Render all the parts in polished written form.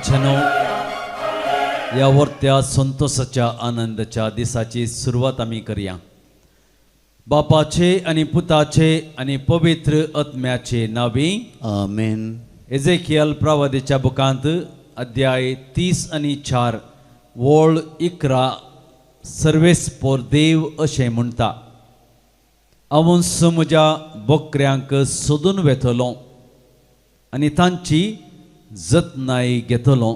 माझ्यानो, या वर्त्या संतोषाच्या आनंदाच्या दिसाची सुरुवात आम्ही करूया. बापाचे आणि पुताचे आणि पवित्र आत्म्याचे नावे आमेन. एजेकियल प्रवादीच्या बुकांत अध्याय 30 आणि 4 वोळ 11 सर्वेस पोर देव अशें म्हणटा. हांवूंस म्हज्या बोकऱ्यांक सोदून वेतलो आनी तांची जतनाय घेतलो.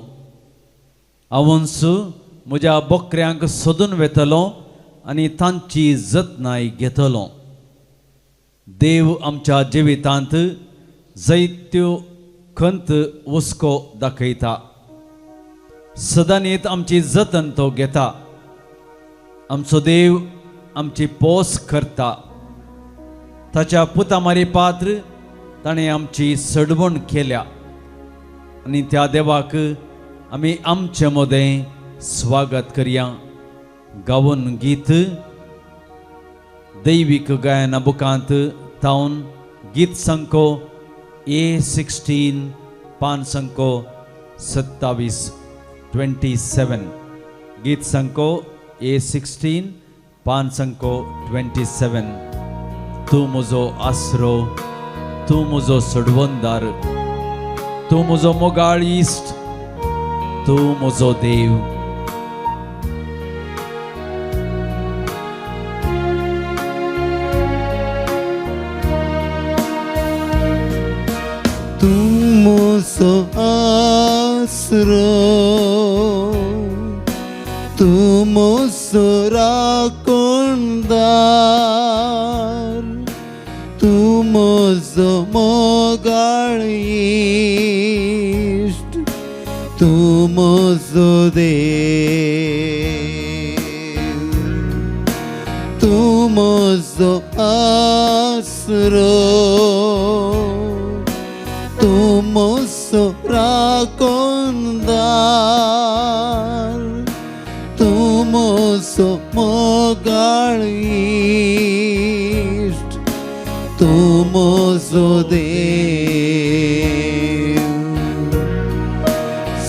हांवूंस म्हज्या बोकऱ्यांक सोदून वेतलो आनी तांची जतनाय घेतलो. देव आमच्या जिवितांत जायत्यो खंत हुस्को दाखयता. सदांच आमची जतन तो घेता. आमचो देव आमची पोस करता. ताच्या पुतामारी पात्र ताणें आमची सडवण केल्या आनी त्या देवाक आमी आमचे मोदें स्वागत करया. गावन गीत दैवीक गायना बुकांत तावन गीत संको A16 पान संको 27 27. गीत संको A16 पान संको 27. तू म्हजो आसरो, तू म्हजो सडवंदार, तू म्हजो मोगाळ इश्ट, तू म्हजो देव. तू म्हजो आसरो, तू म्हजो राखणदार, तू म्हजो मोगाळ इश्ट, तू म्हजो देव. तू म्हजो आसरो, तू म्हजो राखणदार, तू म्हजो मोगाळ इश्ट, तू म्हजो देव.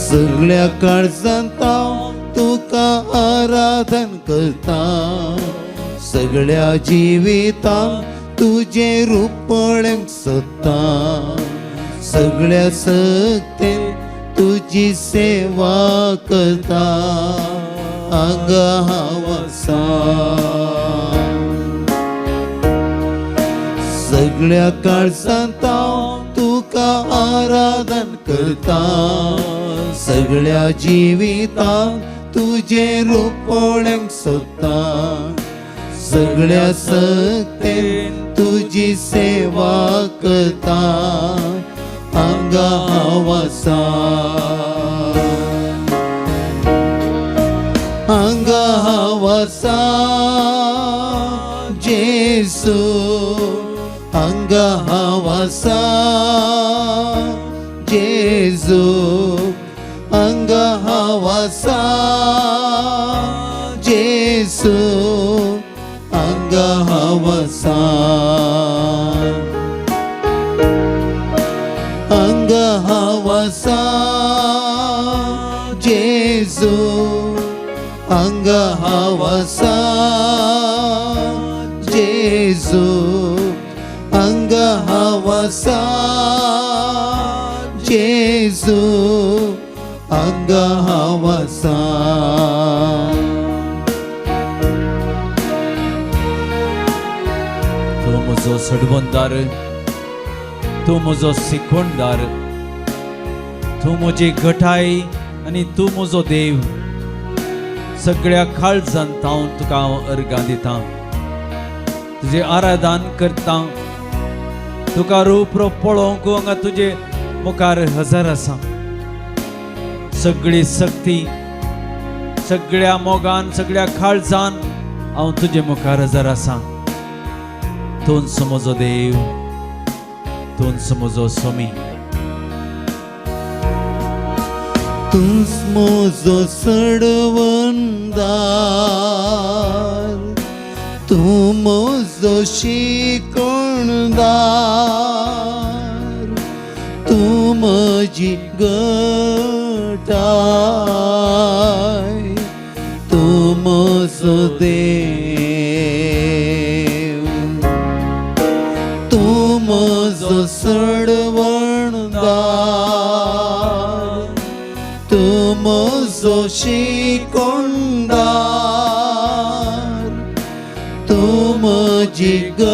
सगळ्या काळजांत हांव तुका आराधन करता. सगळ्या जिवितांत तुजे रुपळेंक सोदता. सगळ्या सक्तीन तुजी सेवा करता. हांगा हांव आसा. सगळ्या काळजांत हांव तुका आराधन करता. सगळ्या जिवितांत तुजे रुपळेंक सोदता. सगळ्या सक्तीन तुजी सेवा करता. हांगा हांव आसा. हांगा हांव आसा जेसू. हांगा हांव आसा जेजू. हांगा हांव आसा जेसू. हांगा हांव आसा. हांगा हांव आसा जेजू. हांगा हांव आसा जेजू. हांगा हांव आसा जेजू. हांगा हांव आसा. तू म्हजो सडवंदार, तू म्हजो शिकवणदार, तू म्हजी घटाय आनी तू म्हजो देव. सगळ्या काळजांत हांव तुका अर्गां दितां. तुजें आराधन करता. तुका रूप पळोवंक हांगा तुजे मुखार हजर आसा. सगळी सक्ती, सगळ्या मोगान, सगळ्या काळजान हांव तुजे मुखार हजर आसा. तूंच म्हजो देव, तूंच म्हजो स्वामी. तूंच म्हजो सडवंदार, तू म्हजो शिकवणदार, तू म्हजी घटाय तू म्हजो देव, तू म्हजो सडवणदार, तू म्हजो शिकोंडार, तू म्हजी घटाय,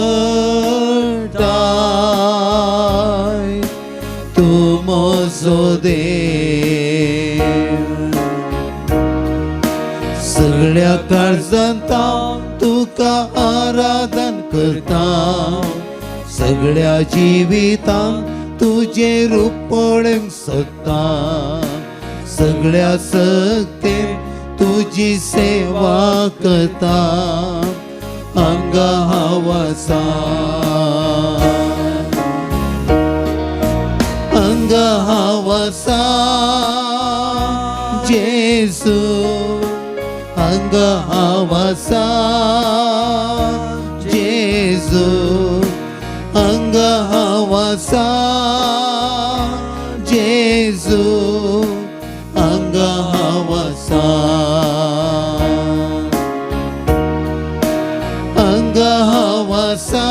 तू म्हजो देव. सगळ्या काळजांत हांव तुका आराधन करता, सगळ्या जिवितांत तुजे रूप पळोवंक सोदता, सगळ्या सक्तीन तुजी सेवा करता, हांगा हांव आसा, हांगा हांव आसा जेजू, हांगा हांव आसा जेजू, हांगा हांव आसा जेजू, हांगा हांव आसा, हांगा हांव आसा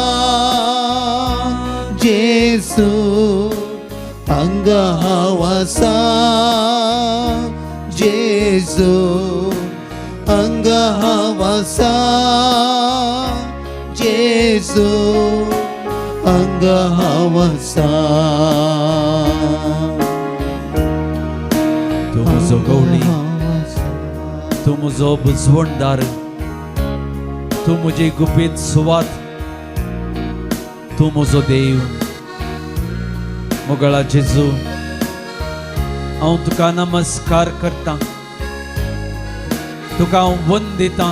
जेजू, हांगा हांव आसा जेजू, हांगा हांव आसा जेजू, हांगा हांव आसा. तू म्हजो गवळी, तू म्हजो बुजवणदार, तू म्हजी गुपीत सुवात, तू म्हजो देव. मोगळा जेजू, हांव तुका नमस्कार करता, तुका हांव वंदिता.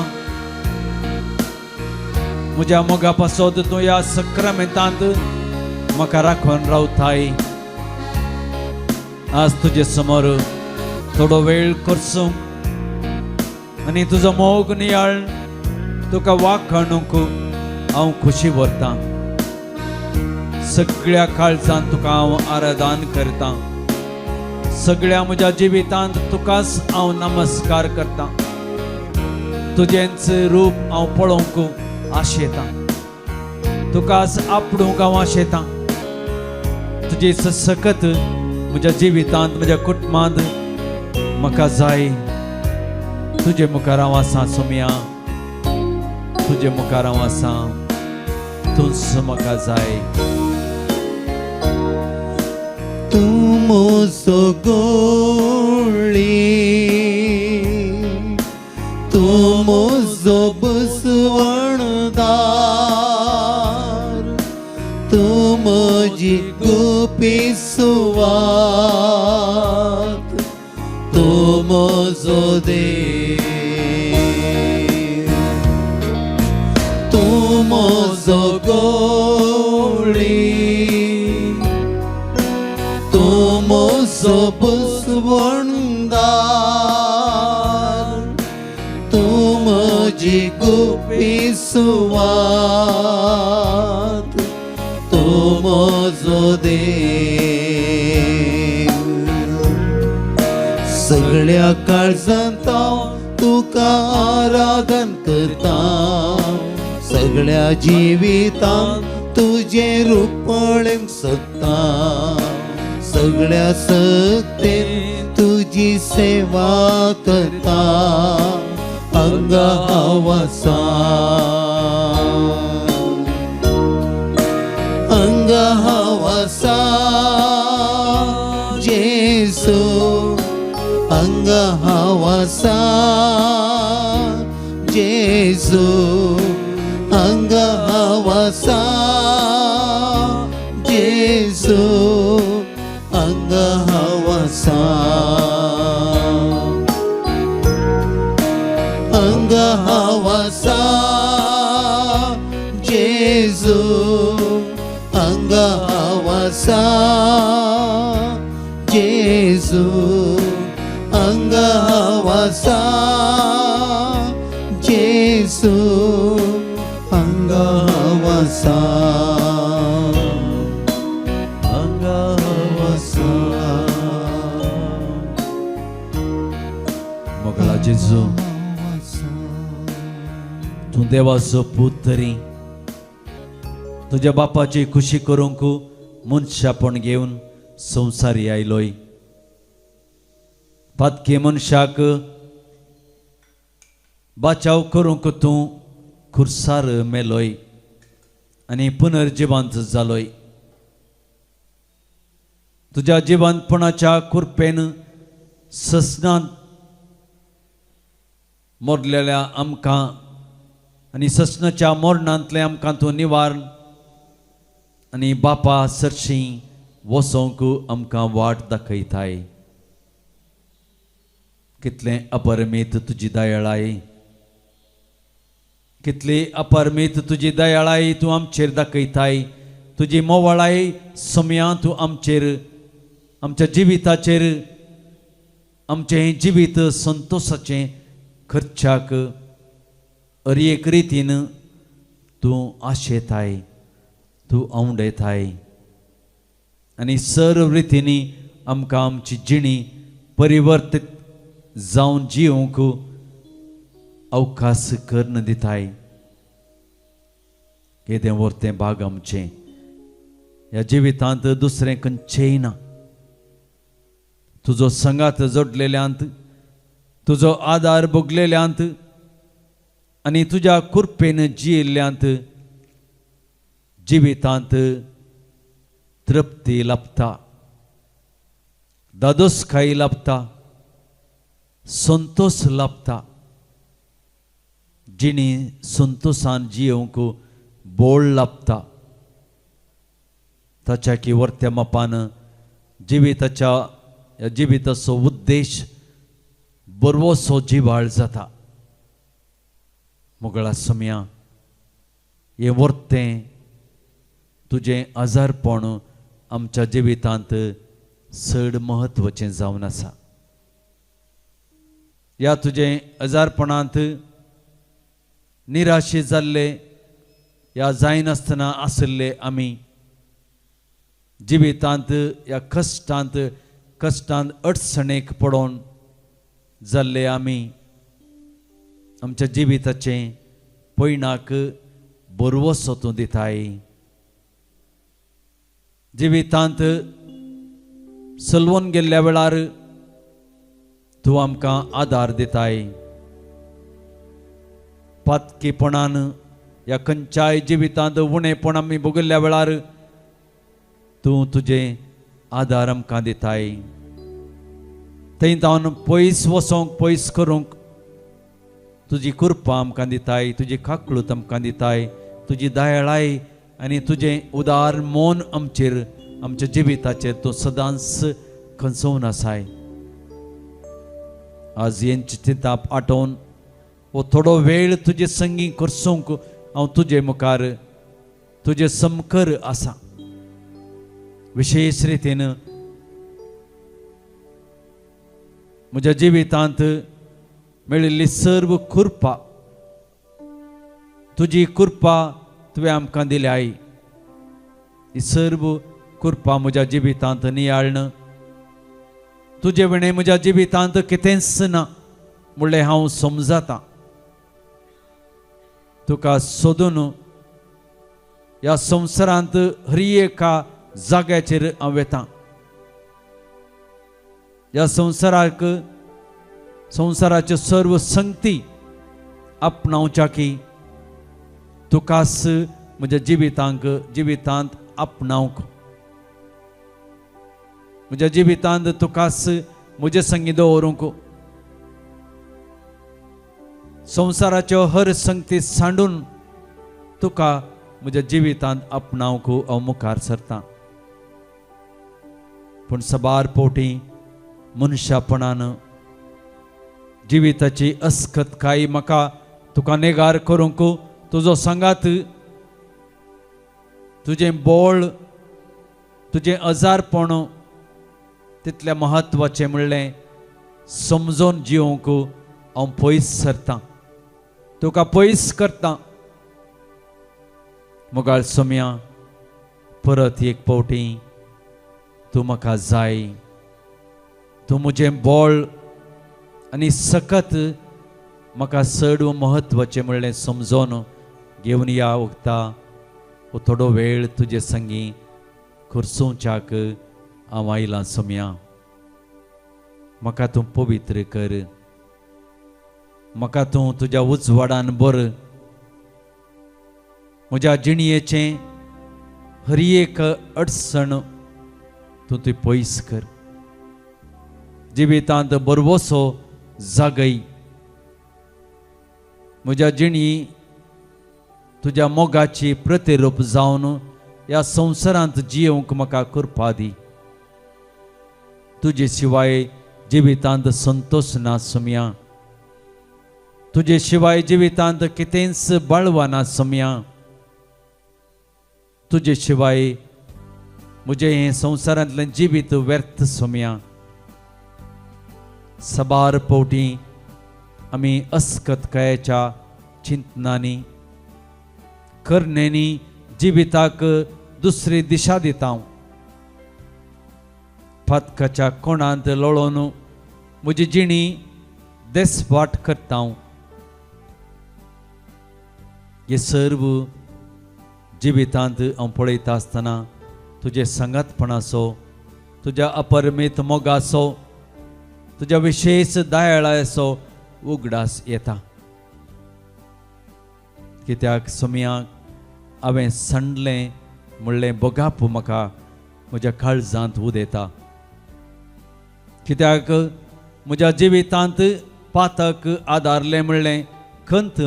म्हज्या मोगा पासत तूं ह्या सक्रामेंतांत म्हाका राखून रावताय. आज तुजे समोर थोडो वेळ करसूं आनी तुजो मोग नियाळ तुका वाखाणूंक हांव खुशी भरता. सगळ्या काळजांत तुका हांव आराधन करता, सगळ्या म्हज्या जिवितांत तुकाच हांव नमस्कार करता. तुजेंच रूप हांव पळोवंक आशेतां, तुकाच आपणूक हांव आशेतां. तुजी सकत म्हज्या जिवितांत, म्हज्या कुटुंबांत म्हाका जाय. तुजे मुखार हांव आसां सोम्या, तुजे मुखार हांव आसां, तूंच म्हाका जाय. तू म्हजो गवळी, तू म्हजो बसवणदार, तू म्हजी गुपीत सुवात, तू म्हजो देव, तू म्हजो गवळी, तू म्हजो बसवणदार, तू म्हजी गुपीत सुवात, तू म्हजो देव. सगळ्या काळजांत हांव तुका आराधन करता, सगळ्या जिवितांत तुजे रूप पळोवंक सोदता, सगळ्या सक्तीन तुजी सेवा करता, हांगा हांव आसा, हांगा हांव आसा जेजू, हांगा हांव आसा जेजू, हांगा हांव आसा जेजू, हांगा हांव आसा, हांगा हांव आसा जेजू, हांगा हांव आसा जेजू, हांगा हांव आसा जेजू, हांगा हांव आसा, हांगा हांव आसा, मोगळा जेजू तू देवाचो पूत तरी तुझ्या बापाची खुशी करूंक मनशापण घेऊन संवसारी आयलोय. पातके मनशाक बाचाव करूंक तू खुर्सार मेलोय आणि पुनर्जिवंत जालोय. तुझ्या जिवंतपणाच्या कृपेन ससनांत मोरलेल्या आमकां आणि ससनाच्या मोरणांतले आमकां तूं निवारण आणि बापा सरशी वसोंक आमकां वाट दाखयताय. कितले अपरमीत तुजी दयाळाय, कितली अपरमीत तुजी दयाळाय तूं आमचेर दाखयताय. तुजी मोवाळाय सोम्या तूं आमचेर, आमच्या जिविताचेर, आमचें जिवीत संतोषाचें खर्चाक अरी एक रितीन तूं आशेताय, तूं आवडेताय आनी सर्व रितींनी आमकां आमची जिणी परिवर्तीत जावन जिवंक अवकाश करून दिताय. केदें व्हरतें भाग आमचें ह्या जिवितांत दुसरें खंयचेंय ना. तुजो संगात जोडलेल्यांत, तुजो आदार भोगलेल्यांत आनी तुज्या कृपेन जियेल्ल्यांत जिवितांत तृप्ती लाभता, दादोसकाय लाभता, संतोष लाभता. जिणी संतोषान जियोंक बोळ लाभता. ताच्या की वर्त्या मापान जिविताच्या या जिविताचो उद्देश बरवोसो जिवाळ जाता. मोगळा सोम्या हे वर्तें तुजें आजारपण आमच्या जिवितांत चड महत्वाचें जावन आसा. या तुजें आजारपणांत निराशे जाल्ले, या जायनासतना आसले आमी जिवितांत या कश्टांत अडचणेक पडोन जाल्ले आमी आमच्या जिविताचें पयणाक बरवसो तूं दिताय. जिवितांत सलवून गेल्ल्या वेळार तूं आमकां आदार दिताय. पातकेपणान या खंयच्याय जिवितांत उणेपण आमी भोगिल्ल्या वेळार तूं तुजें आदार आमकां दिताय. थंय जावन पयस वसोंक, पयस करूंक तुजी कृपा आमकां दिताय, तुजी काकळूत आमकां दिताय, तुजी दयाळाय आनी तुजें उदार मोन आमचेर, आमच्या जिविताचेर तूं सदांच खंचोवन आसाय. आज हेंची चिंताप आटोवन वो थोडो वेळ तुजे संगी करसूंक हांव तुजे मुखार तुजे समकर आसा. विशेष रितीन म्हज्या जिवितांत मेळिल्ली सर्व कृपा, तुजी कृपा तुवें आमकां दिल्याय. ही सर्व कृपा म्हज्या जिवितांत नियाळन तुजे विणे म्हज्या जिवितांत कितेंच ना म्हणलें हांव समजतां. तुका सोदून ह्या संवसारांत हरी एका जाग्याचेर हांव येतां. ह्या संवसाराच्यो सर्व संगती आपणावच्या की तुकाच म्हज्या जिवितांत आपणावंक, म्हज्या जिवितांत तुकाच म्हजे संगी दवरूंक, संवसाराच्यो हर संगती सांडून तुका म्हज्या जिवितांत आपणावंक हांव मुखार सरतां. पूण सबार पोटी मनशापणान जिविताची अस्खतकाय म्हाका तुका नेगार करूंक, तुजो सांगात, तुजें बोळ, तुजें अजारपण तितलें महत्वाचें म्हणलें समजून जिवंक हांव पयस सरतां, तुका पयस करतां. मोगाळ सोम्या परत एक पावटी तूं म्हाका जाय. तूं म्हजें बोळ आनी सकत म्हाका चड म्हत्वाचें म्हणलें समजोन घेवन या वखता वो थोडो वेळ तुजे संगी खुर्सोवच्याक हांव आयलां सोम्या. म्हाका तूं पवित्र कर, म्हाका तूं तुज्या उजवाडान भर. म्हज्या जिणयेचें हर एक अडचण तूं पयस कर. जिवितांत बरवसो जागय. म्हज्या जिणी तुज्या मोगाची प्रतिरूप जावन ह्या संवसारांत जियोंक म्हाका कृपा दी. तुजे शिवाय जिवितांत संतोष ना सोम्या. तुजे शिवाय जिवितांत कितेंच बळवा ना सोम्या. तुजे शिवाय म्हजें हें संवसारांतलें जिवीत व्यर्थ सोम्या. सबार पोवटी आमी अस्कतकायेच्या चिंतनांनी करण्यांनी जिविताक दुसरी दिशा दिता. फातकाच्या कोणांत लोळोवन म्हजी जिणी देसवाट करता. हे सर्व जिवितांत हांव पळयता आसतना तुजे संगतपणाचो, तुज्या अपरमीत मोगाचो, तुज्या विशेष दयाळाचो उगडास येता. कित्याक सोम्याक हांवें संडलें म्हणलें बोगाप म्हाका म्हज्या काळजांत उदेता. कित्याक म्हज्या जिवितांत पातक आदारलें म्हणलें खंत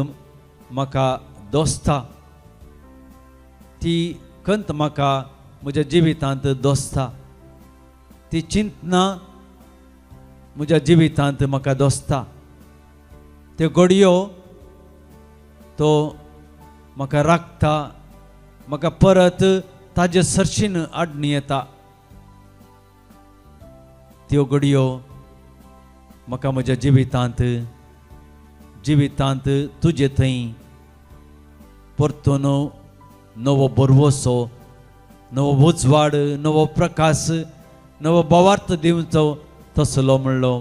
म्हाका दोसता. ती खंत म्हाका म्हज्या जिवितांत दोसता. ती चिंतना म्हज्या जिवितांत म्हाका दोसता. त्यो घडयो तो म्हाका राखता, म्हाका परत ताजे सरशीन हाडून येता. त्यो घडयो म्हाका म्हज्या जिवितांत तुजे थंय परतून नवो बरवसो, नवो उजवाड, नवो प्रकाश, नवो बोवार्थ दिवचो तसलो म्हणलो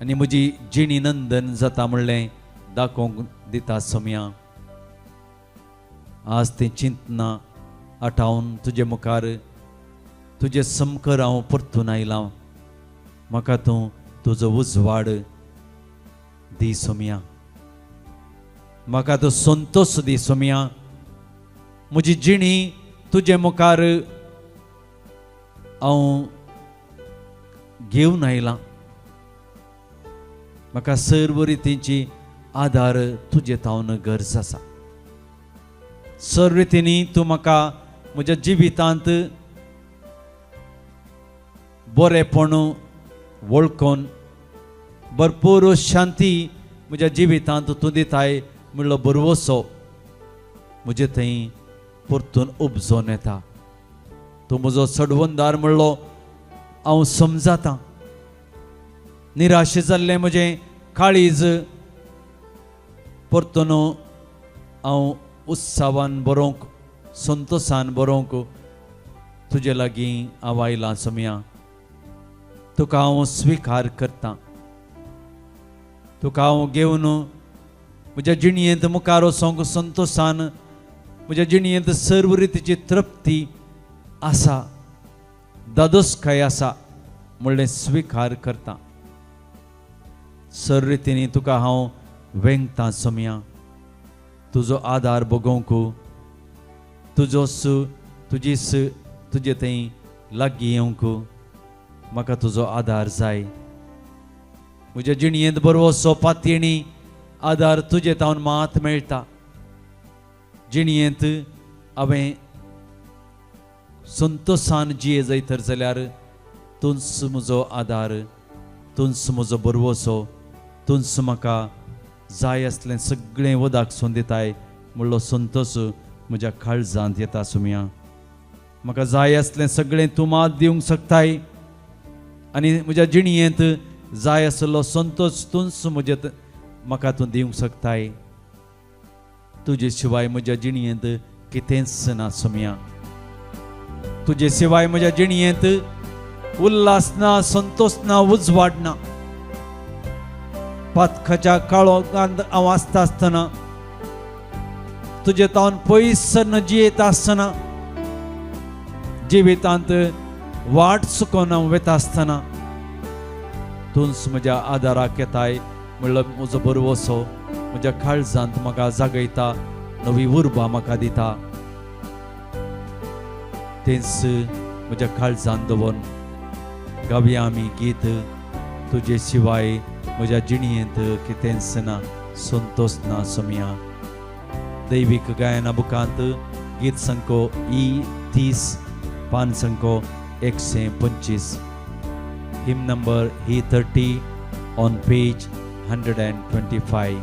आनी म्हजी जिणी नंदन जाता म्हणलें दाखोवंक दिता सोम्या. आज तें चिंतना आठावन तुजे मुखार तुजे समकर हांव परतून आयलां. म्हाका तूं तुजो उजवाड दी सोम्या. म्हाका तूं संतोश दी सोम्या. म्हजी जिणी तुजे मुखार हांव घेवन आयलां. म्हाका सर्व रितींची आदार तुजे तावन गरज आसा. सर्व रितींनी तूं म्हाका म्हज्या जिवितांत बरेपण वळखून भरपूर शांती म्हज्या जिवितांत तूं दिताय म्हणलो बरवसो म्हजे थंय परतून उपजोन येता. तूं म्हजो सडवंदार म्हणलो हांव समजतां. निराशे जाल्लें म्हजें काळीज परतून हांव उत्सवान बरोवंक, संतोशान बरोवंक तुजे लागीं हांव आयलां सोम्या. तुका हांव स्विकार करतां. तुका हांव घेवन म्हज्या जिणयेंत मुखार वचोंक संतोशान, म्हज्या जिणयेंत सर्व रितीची तृप्ती आसा, दादोसकाय आसा म्हणलें स्विकार करतां. सर्व रितींनी तुका हांव वेंगतां सोम्या. तुजो आदार भोगोवंक, तुजे थंय लागीं येवंक म्हाका तुजो आदार जाय. म्हज्या जिणयेंत बरवसो पातयेणी आदार तुजे तावन मात मेळटा. जिणयेंत हांवें संतोशान जिये जायतर जाल्यार तूंच म्हजो आदार, तूंच म्हजो बरवसो, तूंच म्हाका जाय आसलें सगळें वदाक सोन दिताय म्हणलो संतोश म्हज्या काळजांत येता सोम्या. म्हाका जाय आसलें सगळें तूं मात दिवंक शकताय आनी म्हज्या जिणयेंत जाय आसलो संतोश तूंच म्हाका तूं दिवंक शकताय. तुजे शिवाय म्हज्या जिणयेंत कितेंच ना सोम्या. तुजे शिवाय म्हज्या जिणयेंत उल्हास ना, संतोष ना, उजवाड ना. पातखाच्या काळोखांत हांव आसता आसतना तुजे तावन पयस जियेत आसतना जिवितांत वाट चुकोवन हांव वेता आसतना तूंच म्हज्या आदाराक येताय म्हणल्यार म्हजो बरवसो म्हज्या काळजांत म्हाका जागयता नवी उर्बा म्हाका दिता तेंच म्हज्या काळजांत दवरून गावया आमी गीत तुजे शिवाय म्हज्या जिणयेंत कितेंच ना संतोष ना सोम्या दैवीक गायना बुकांत गीत संको E30 पान संको 125 हिम नंबर E30 ऑन पेज 125.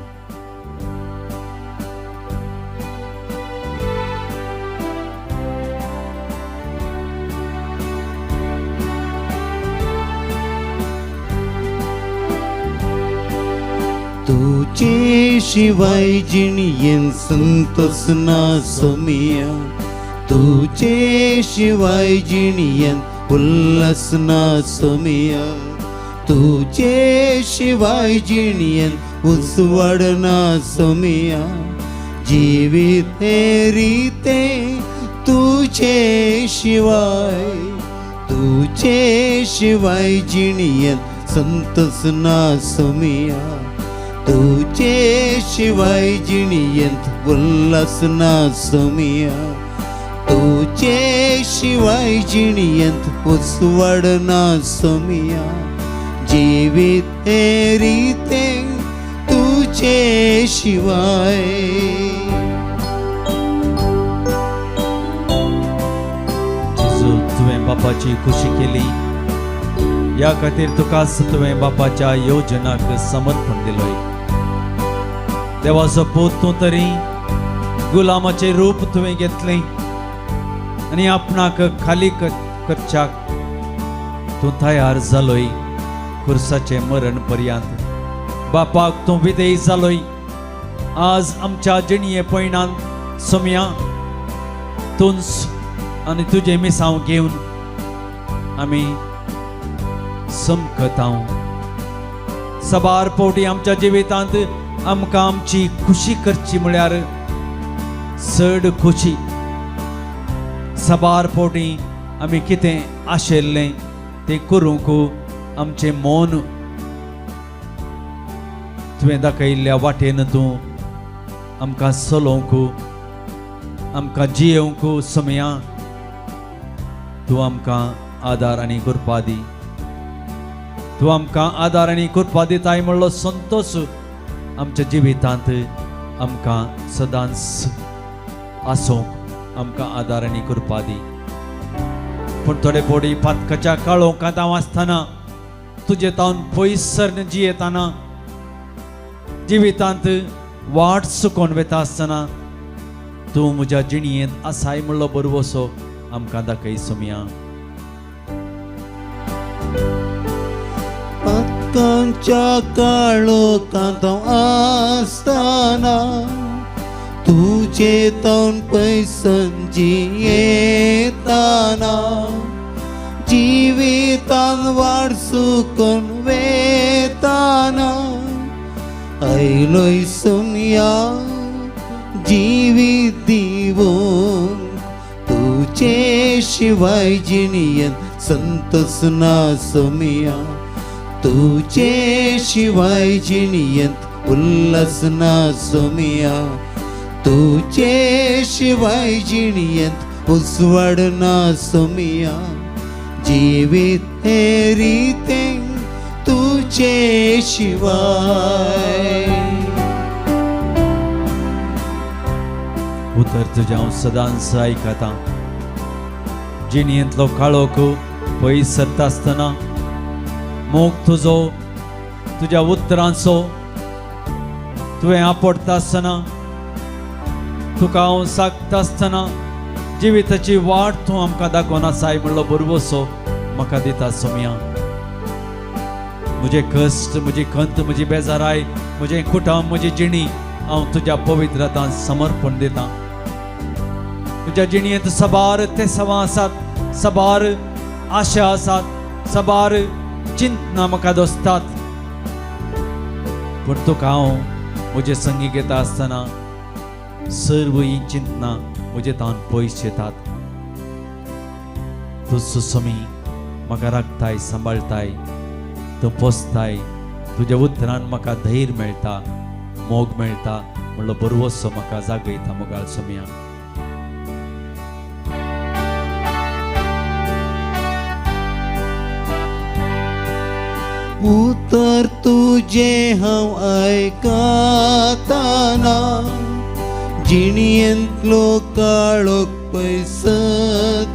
तुझे शिवाय जिणयेन संतोष ना सोमिया तुझे शिवाय जिणयेन उल्हास ना सोमिया तुझे शिवाय जिणयेन उसवाड ना सोमिया जीवित हे रीते तुझे शिवाय जिणयेन संतोष ना सोमिया तुझे शिवाय जिणयेंत उल्हास ना सोमिया तुझे शिवाय जिणयेंत उसवाड ना सोमिया जीवित हे रीते तुझे शिवाय जेजू तुवें बापाची खुशी केली या खातीर तुकाच तुवें बापाच्या योजनाक समर्पण दिलोय देवाचो पूत तूं तरी गुलामाचे रूप तुवें घेतलें आनी आपणाक खाली करच्याक तूं तयार जालोय खुर्साचे मरण पर्यंत बापाक तूं विधेय जालोय आज आमच्या जिणये पयणांत सोम्या तूंच आनी तुजें मिसांव घेवन आमी समकतां सबार पोटी आमच्या जिवितांत आमकां आमची खुशी करची म्हळ्यार चड खुशी सबार पोटी आमी कितें आशिल्लें तें करूंक आमचें मौन तुवें दाखयल्ल्या वाटेन तूं आमकां चलोवंक आमकां जियोवंक सोम्या तूं आमकां आदार आनी कृपा दी तूं आमकां आदार आनी कृपा दिताय म्हणलो संतोष आमच्या जिवितांत आमकां सदांच आसूंक आमकां आदार आनी कृपा दी पूण थोडे पोटी पातकाच्या काळोखांत हांव आसतना तुजे तावन पयसर जियेताना जिवितांत वाट चुकोवन वेता आसतना तूं म्हज्या जिणयेंत आसाय म्हणलो बरवसो आमकां दाखय सोम्या पातकांच्या काळोखांत आसतना तुझे तावन पयसन जियेताना जिवितान वाट चुकोवन वेताना आयलोय सोम्या जिवीत दिवंक तुझे शिवाय जिणयेंत संतोष ना सोम्या तुझे शिवाय जिणयेंत उल्हास ना सोम्या तुझे शिवाय जिणयेंत उसवाड ना सोम्या जीवित हे रीते तुझे शिवाय उतर तुज्या हांव सदांच आयकतां जिणयेंतलो काळोख पयस सरता आसतना मोग तुजो तुज्या उतरांचो तुवें आपडटा आसतना तुका हांव सांगता आसतना जिविताची वाट तूं आमकां दाखोवन आसाय म्हणलो बरवसो म्हाका दिता सोम्या म्हजे कश्ट म्हजी खंत म्हजी बेजाराय म्हजें कुटुंब म्हजी जिणी हांव तुज्या पवित्र हातांत समर्पण दितां तुज्या जिणयेंत सबार तेसावां आसात सबार आशा आसात सबार चिंतना म्हाका दोसतात पण तुका हांव म्हजे संगी घेता आसतना सर्व ही चिंतना म्हजे तान पयस येतात. तूं सुसमी म्हाका राखताय, सांबाळताय, तूं पोसताय. तुज्या उतरान म्हाका धैर्य मेळटा, मोग मेळटा म्हणलो बरवसो म्हाका जागयता मोगाळ सोम्या. उतर तुजे हांव आयकताना जिणयेंतलो काळोख पयसताना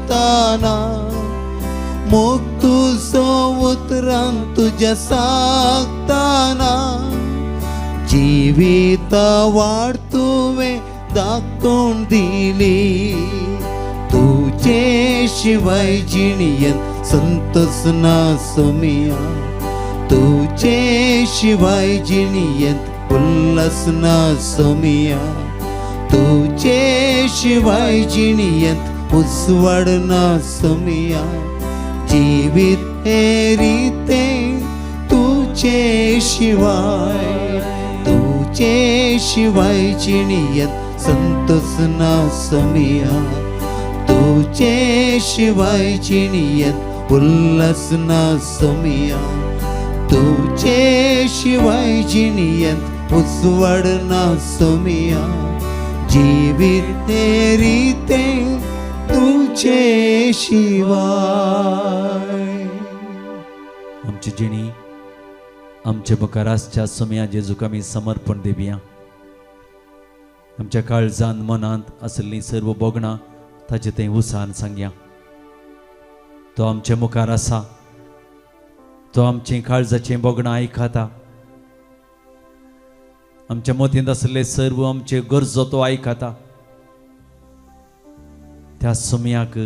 मोग तुजो उतरान तुज्या सांगताना जिविता वाड तुवें दाखोवन दिली. तुजे शिवाय जिणयेंत संतोष ना सोमिया. तुजे शिवाय जिणयेंत उल्हास ना सोमिया. तुजे शिवाय जिणयेंत उजवाड ना सोमिया. जीवित हे रितें तुजे शिवाय. तुजे शिवाय जिणयेंत संतोष ना सोमिया. तुजे शिवाय जिणयेंत उल्हास ना सोमिया. तुजे शिवाय जिणयेंत उजवाड ना सोमिया. जीवित हे रितें तुजे शिवाय. आमची जिणी आमचे मुखार आसच्या सोम्या जेजूक आमी समर्पण दिवया. आमच्या काळजांत मनांत आसली सर्व बोगणां ताचे थंय उसान सांगया. तो आमचे मुखार आसा. तो आमची काळजाचें बोगणां आयकता. आमच्या मतींत आसले सर्व आमचे गरजो तो आयकता. त्या सोम्याक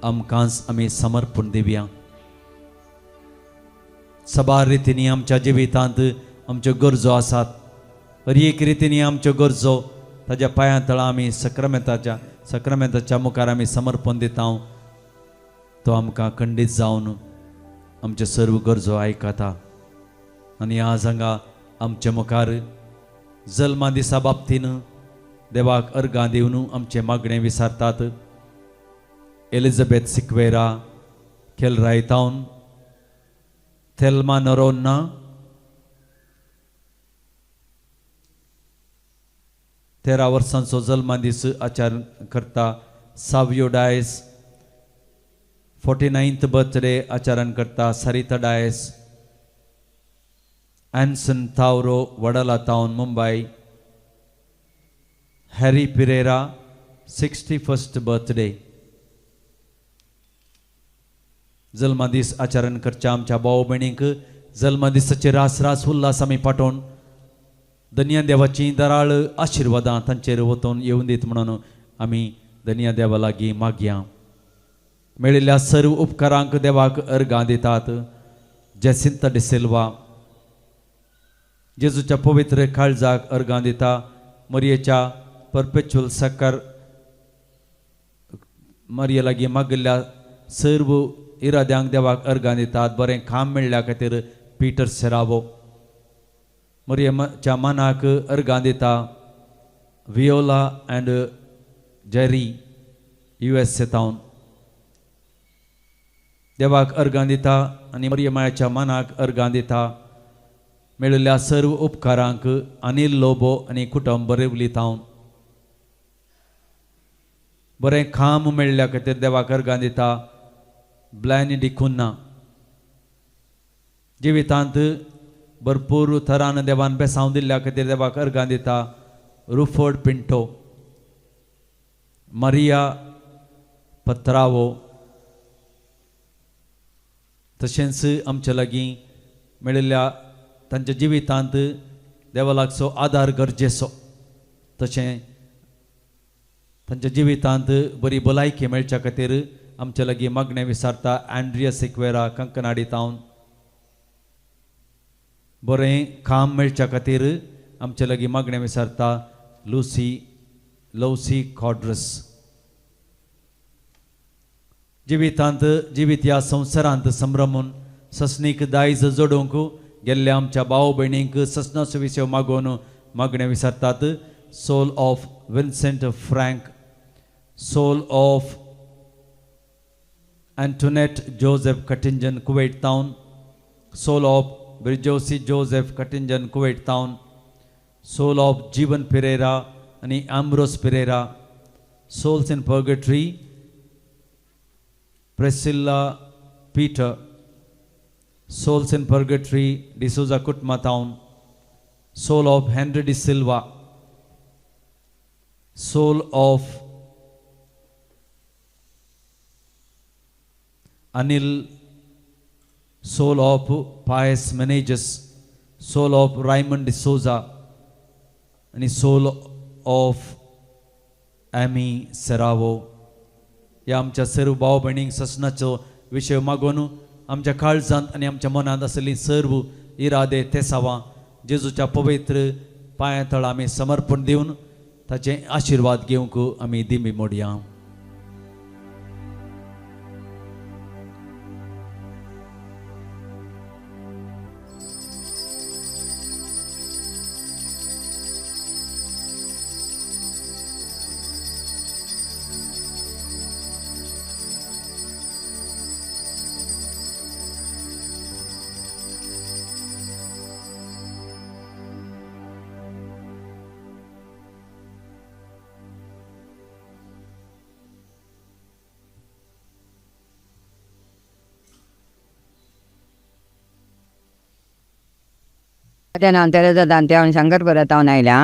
आमकांच आमी समर्पण दिवया. सबार रितींनी आमच्या जिवितांत आमच्यो गरजो आसात. हर एक रितींनी आमच्यो गरजो ताज्या पांयां तळा आमी सक्रामेंताच्या मुखार आमी समर्पण दिता. तो आमकां खंडीत जावन आमचे सर्व गरजो आयकता. आनी आज हांगा आमच्या मुखार जल्मा दिसा बाबतीन देवाक अर्गां दिवन आमचे मागणें विचारतात. एलिझाबेथ सिक्वेरा, केलराय टावन, थेल्मा नोरोन्ना, तेरा वर्सांचो जल्मा दीस आचरण करता सावियो डायस. 49th बर्थडे आचरण करता सरिता डायस. एन्सन तावरो, Wadala town, Mumbai. Harry Pereira, 61st birthday. जल्मादीस आचरण करच्या आमच्या भाऊ भयणींक जल्मादिसाचे रास रास उल्हास आमी पाठोवन धन्य देवाची दराळ आशिर्वादां तांचेर वतून येवन दीत म्हणून आमी धन्य देवा लागीं मागया. मेळिल्ल्या सर्व उपकारांक देवाक अर्गां दितात. जेसिंता डिसिल्वा जेजूच्या पवित्र काळजाक अर्गां दिता. मरियेच्या परपेच्युअल साकर मरिये लागीं मागिल्ल्या सर्व इराद्यांक देवाक अर्गां दितात. बरें काम मेळ्ळ्या खातीर पीटर सेरावो. मरियेच्या मनाक अर्गां दिता. वियोला अँड जेरी USA तावन देवाक अर्गां दिता. आनी मरियमाच्या मनाक अर्गां दिता. मेळिल्ल्या सर्व उपकारांक अनिल लोबो आनी कुटुंब बरेवली तावन बरें काम मेळ्ळ्या खातीर देवाक अर्गां दिता. ब्लायनी डिकुन्ना जिवितांत भरपूर तरान देवान बेसांव दिल्ल्या खातीर देवाक अर्गां दिता. रुफोर्ड पिंटो, मारिया पत्रावो, तशेंच आमच्या लागीं मेळिल्ल्या तांच्या जिवितांत देवा लागचो आदार गरजेचो. तशें तांच्या जिवितांत बरी भलायकी मेळच्या खातीर आमच्या लागीं मागणें विचारता. अँड्रिया सिक्वेरा, कंकनाडी टावन बरें काम मेळच्या खातीर आमच्या लागीं मागणें विचारता. लौसी कॉड्रस जिवितांत जिवीत ह्या संवसारांत संभ्रमून ससनीक दायज जोडूंक गेल्ल्या आमच्या भाव भयणींक ससनाचो विशय मागून मागणे विचारतात. Soul of Vincent Frank, soul of Antoinette Joseph Cuttington, Kuwait Town, soul of Brijosi Joseph Cuttington, Kuwait Town, soul of Jeevan Pereira and Ambrose Pereira, souls in purgatory, Priscilla Peter, souls in purgatory, D'Souza Kutma Town, soul of Henry De Silva, soul of Anil, soul of Pius Menages, soul of Raymond De Souza, and soul of Amy Seravo. या आमच्या सर्व भाव भयणींक ससनाचो विशय मागून आमच्या काळजांत आनी आमच्या मनांत आसली सर्व इरादे तेसावां जेजूच्या पवित्र पांया तळ आमी समर्पण दिवन ताचे आशिर्वाद घेवंक आमी दिमी मोडया. नंतर जाता हांव शंकरपुरा तावन आयल्या.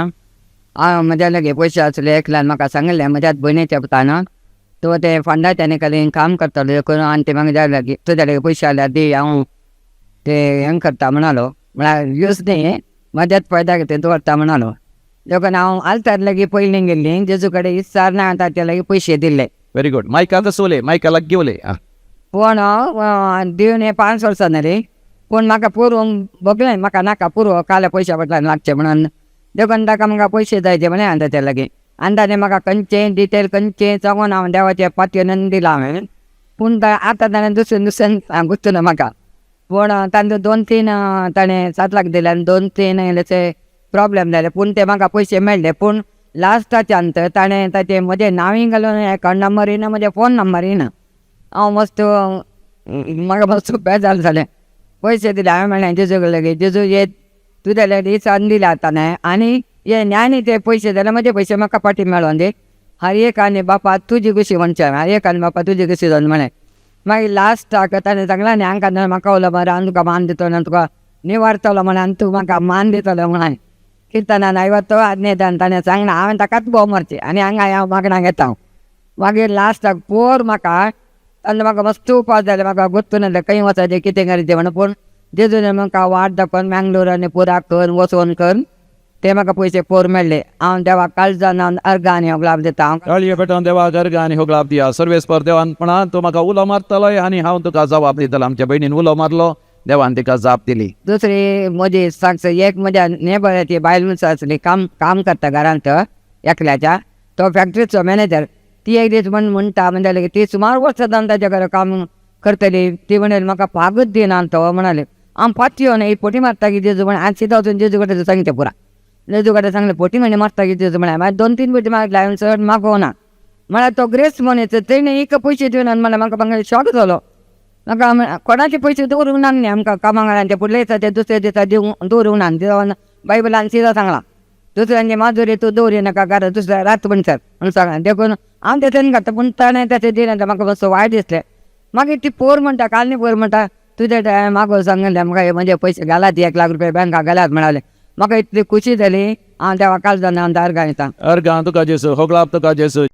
हांव म्हज्या लगे पयशे आसले एकल्यान म्हाका सांगलें म्हज्या भयणीच्या पुतान तो ते फंडाच्यानी कडेन काम करतालो करून आनी ते म्हाका लागी तुज्या लगे पयशे आल्यार दी हांव ते हें करता म्हणालो. म्हळ्यार यूज न्ही मध्यात फायदा घेता दवरता म्हणालो. देखून हांव आल्तार लागीं पयलीं गेल्लीं जेजू कडेन इचारना ताचे लागीं पयशे दिल्ले. Very good. मायका कसं उलय, मायकाला घेवले. पूण दिवन हे 5 वर्सां जालीं पूण म्हाका पुरोवंक बगलें म्हाका नाका पुरो काल्या पयशा फाटल्यान लागचे म्हणून. देखून ताका म्हाका पयशे जायचे म्हणे हांवें ताचे लागीं आनी ताणें म्हाका खंयचें डिटेल खंयचें सांगून हांव देवाच्या पातयेन दिलां हांवें. पूण आतां ताणें दुसरें सांगूच ना म्हाका. पूण तांचे 2-3 ताणें 7 लाख दिले आनी 2-3 हेचे प्रॉब्लेम जाले पूण ते म्हाका पयशे मेळ्ळे. पूण लास्टाच्यान तर ताणें ताचें म्हजें नांवय घालून अकावंट नंबर येना म्हजे फोन नंबर येना. हांव मस्त म्हाका मस्त बेजार जालें. पयशे दिले हांवें म्हणलें जेजू लागीं जेजू हे तुज्या लागीं दिसान दिले आतां आनी हे न्यानी ते पयशे जाल्यार म्हजे पयशे म्हाका फाटीं मेळोन दी. हर एक आनी बापा तुजी कशी म्हणचे हर एक आनी बापा तुजी कशी जावन म्हणे. मागीर लास्टाक ताणें सांगलां न्ही हांकां म्हाका उलो मरे हांव तुका मान दितलो आनी तुका निवारतलो म्हणे आनी तूं म्हाका मान दितलो म्हणाय. किर्तनान आयवतो आदनेदान ताणें सांगलां हांवें ताकाच भोव मारचें आनी हांगा हांव मागणां घेता. मागीर लास्टाक पोर म्हाका ताणें म्हाका मस्त उपास जालें म्हाका गोत्तू नासलें खंय वचाचें कितें करचें म्हणून. पूण जेजून म्हाका वाट दाखोवन मँगलोर आनी पुराक कर वचोन कर ते म्हाका पयशे पोर मेळ्ळे. हांव देवाक काळजान अर्गां आनी होगलाब दिता. हांव काळये पेटोवन देवाक अर्घ आनी होगलाब दिया. सर्वेस्पर देवान म्हणा तूं म्हाका उलो मारतलो आनी हांव तुका जबाब दितलो. आमच्या भयणीन उलो मारलो देवान तिका जाप दिली. दुसरी म्हजी सांगता एक म्हज्या नेबराची बायल मनीस आसली काम करता घरांत एकल्याच्या तो फॅक्ट्रीचो मॅनेजर. ती एक दीस म्हणटा म्हणजे ती सुमार वर्सां जावन ताच्या घरा काम करतली. ती म्हणली म्हाका पागूच दिना तो म्हणाले हांव फाटी येवन ही पोटी मारता की जेजू म्हणे आज सीधा वचून जेजू कडेन सांगचें पुरा. जेजू कडेन सांगलें पोटी म्हणे मारता की जेजू म्हणे. मागीर 2-3 पोटी मारले हांवें चड मागोवना. म्हळ्यार तो ग्रेस मनीस तेणें एक पयशे दिवन म्हळ्यार म्हाका शॉक जालो. म्हाका कोणाचे पयशे दवरूंक ना न्ही आमकां कामांगणांचे पुडले दिसा ते दुसरे दिसा दिवंक दवरूंक ना. देवान बायबलान सीधा सांगलां दुसऱ्यांचे माजुरी तूं दवरी नाका घरा दुसऱ्या रात म्हणसर म्हणून सांगलां. देखून हांव तें घाता पूण ताणें तशें दिलें म्हाका मातसो वायट दिसलें. मागीर ती पोर म्हणटा कालनी पोर म्हणटा तुजे टायम मागो सांगलें म्हाका म्हजे पयशे घालात 1 लाख रुपया बँकाक घालात म्हणाले. म्हाका इतली खुशी जाली हांव देवा काळजान हांव अर्गां दितां. अर्घ तुका जेसू, होगलाब तुका जेसू.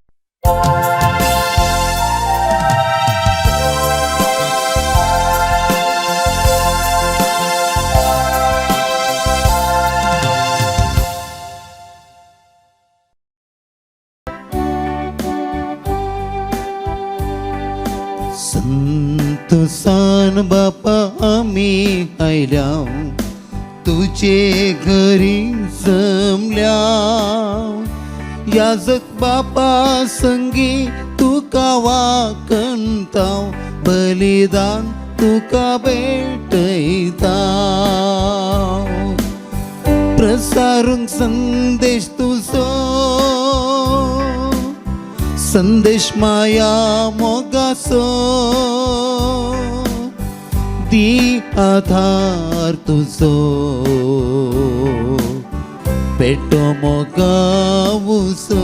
संतोषान बापा आम्ही आयल्या तुझे घरी जमल्या. याजक बापा संगी तुका वाकणताव बलिदान तुका भेटयता प्रसारूंक संदेश तुजो संदेश माया मोगाचो दी आधार तुजो पेटो मोगावुसो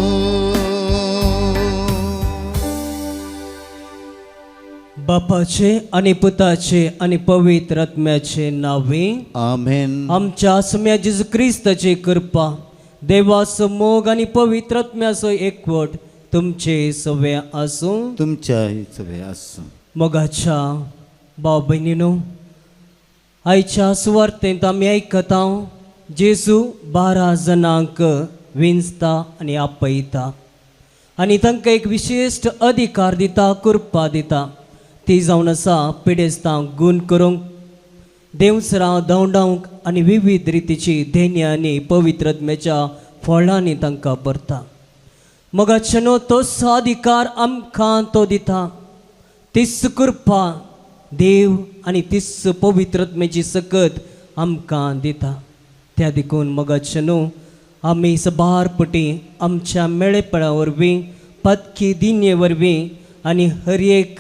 बापाचे आणि पुताचे आणि पवित्र आत्म्याचे नावे आमेन. आमच्या सम्या जेजू क्रिस्ताची कृपा देवाचो मोग आणि पवित्र आत्म्याचो एकवट तुमचे सवे आसूं. तुमच्या सवे आसूं. मोगाच्या भाव भयणीनो, आयच्या सुवार्तेंत आमी आयकता जेजू 12 जाणांक विंचता आनी आपयता आनी तांकां एक विशिश्ट अधिकार दिता, कृपा दिता. ती जावन आसा पिडेस्तांक गूण करूंक, देवसरां धांवडावंक आनी विविध रितीची धेन्यांनी पवित्र आत्म्याच्या फळांनी तांकां भरता. मोगाचेनो तोच अधिकार आमकां तो दिता. तीच कृपा देव आनी तीच पवित्र आत्म्याची सकत आमकां दिता. त्या देखून मोगाचेनो आमी सबारपटी आमच्या मेळेपणा वरवीं, पत्की दिन्ये वरवीं आनी हर एक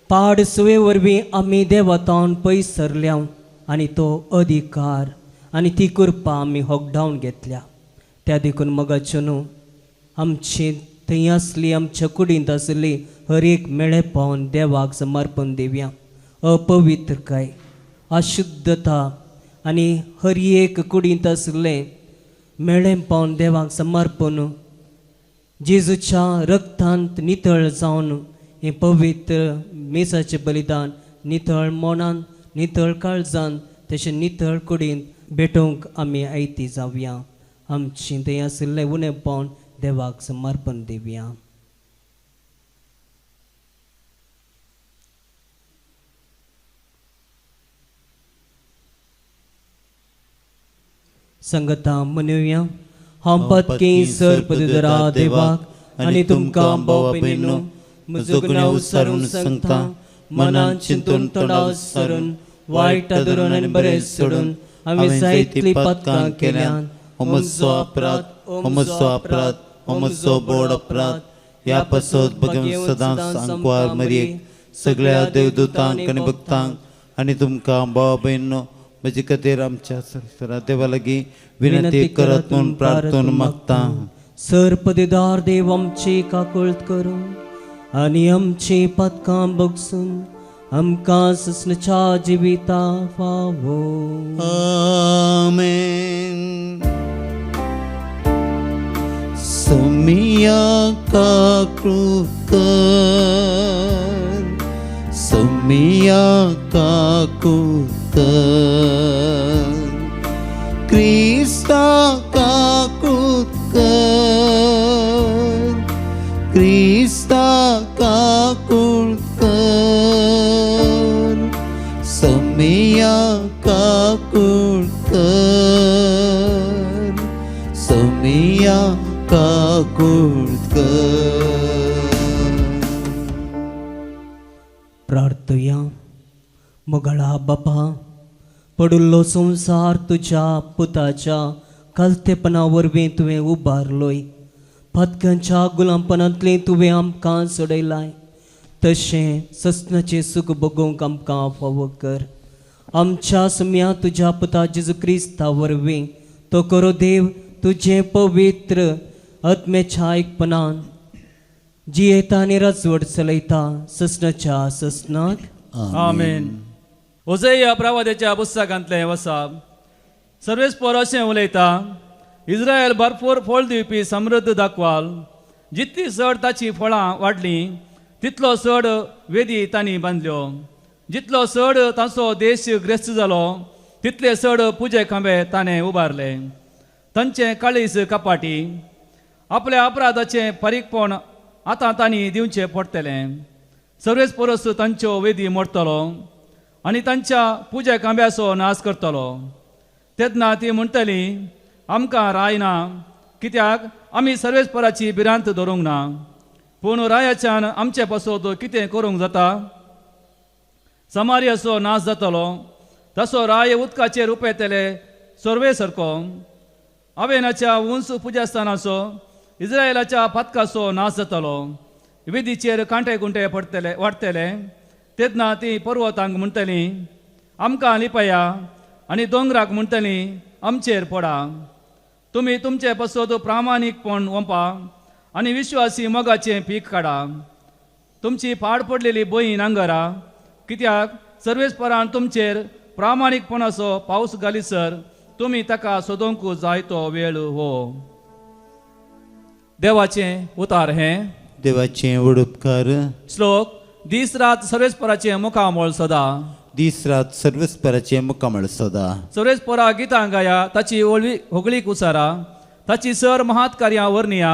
पाड सुवे वरवीं आमी देवातावन पयस सरल्या आनी तो अधिकार आनी ती कृपा आमी होगडावन घेतल्या. त्या देखून मोगाचेनो आमची थंय आसली, आमच्या कुडींत आसली हर एक मेळेपण देवाक समर्पण दिवया. अपवित्रकाय, अशुद्धता आनी हर एक कुडींत आसले मेळेपण देवाक समर्पण जेजूच्या रक्तांत नितळ जावन हे पवित्र मेसाचें बलिदान नितळ मोनान, नितळ काळजान, तशें नितळ कुडींत भेटोवंक आमी आयती जावया. आमची थंय आशिल्लें उणेपण देवाक समर्पण दिवया. संगता मनयुया. हांव पत्की सरपदरा देवाक आनी तुमकां भाव भयणीनो, म्हजो गुन्यांव विसरून सांगता, मनान चिंतून तोंडार सरून, वायट धरून आनी बरें सोडून हांवें जायतलीं पातकां केल्यान. हो म्हजो अपराध, हो म्हजो अपराध, हो म्हजो बोड अपराध. ह्या पासत भगवंत सदांच सांकवार मरयेक, सगळ्या देवदूतांक आनी भक्तांक आनी तुमकां भाव भयणीनो, म्हजे खातीर आमच्या सरस्वरा देवा लागीं विनंती करत म्हूण प्रार्थना मागता. सरपदेदार देव आमची काकुळट करून आनी आमची पातकां बगसून आमकां ससनच्या जिविता फावो. आमेन. सोमिया काकृत कर, सोमिया काकृत कर, क्रिस्ता काकृत कर, क्रिस्ता काकृत कर, सोमिया काकृत कर, सोमिया काकृत कर. प्रार्थया. मोगळा बापा, पडुल्लो संवसार तुज्या पुताच्या कलतेपणा वरवीं तुवें उबारलोय. पतकांच्या गुलामपणांतली तुवें आमकां सोडयलाय. तशें ससनाचें सूख भोगूंक आमकां फावो कर. आमच्या सम्या तुज्या पुता जेजू क्रिस्ता वरवीं तो करो देव तुजें पवित्र आत्म्याच्या आयकपणान जियेता आनी राजवट चलयता ससनाच्या ससनाक. आमेन. ओझेया प्रवाद्याच्या पुस्तकांतलें वचप. सर्वेस्पर अशें उलयता, इस्रायल भरपूर फळ दिवपी समृद्ध दाखवाल. जितली चड ताची फळां वाडलीं तितलो चड वेदी तांणी बांदल्यो. जितलो चड ताचो देश ग्रेस्त जालो तितले चड पुजे खांबे ताणें उबारले. तांचें काळीज कपाटी. आपल्या अपराधाचें फारीकपण आतां तांणी दिवचें पडटलें. सर्वेस परस तांच्यो वेदी मोडटलो आनी तांच्या पुजे खांब्याचो नाश करतलो. तेन्ना ती म्हणटली, आमकां राय ना, कित्याक आमी सर्वेस्पराची भिरांत धरूंक ना. पूण रायाच्यान आमचे पासत कितें करूंक जाता? समारियाचो नाश जातलो तसो राय उदकाचेर उपेतले सोर्वे सारको हावेनाच्या उंच पुजास्थानाचो इस्रायलाच्या पथकाचो नाश जातलो विधीचेर कांटे कुंटे पडटले वाडटले तेन्ना ती पर्वतांक म्हणटली आमकां लिपया आनी दोंगराक म्हणटली आमचेर पडा तुमी तुमचे पसोद प्रामाणीकपण वंपा आनी विश्वासी मोगाचें पीक काडा तुमची पाड पडलेली बहीण आंगरा कित्याक सर्वेस्परान तुमचेर प्रामाणीकपणाचो पावस घालीसर तुमी ताका सोदूंक जाय तो वेळ हो देवाचें उतार हें देवाचें व्हड उपकार श्लोक दीस रात सर्वेस्पराचें मुखामोळ सदा दीस रात सर्वेस्पराचें मुखामळ सदा सर्वेस्परा गितां गाया ताची होगळीक उसारा ताची सर महात कार्यां वर्णिया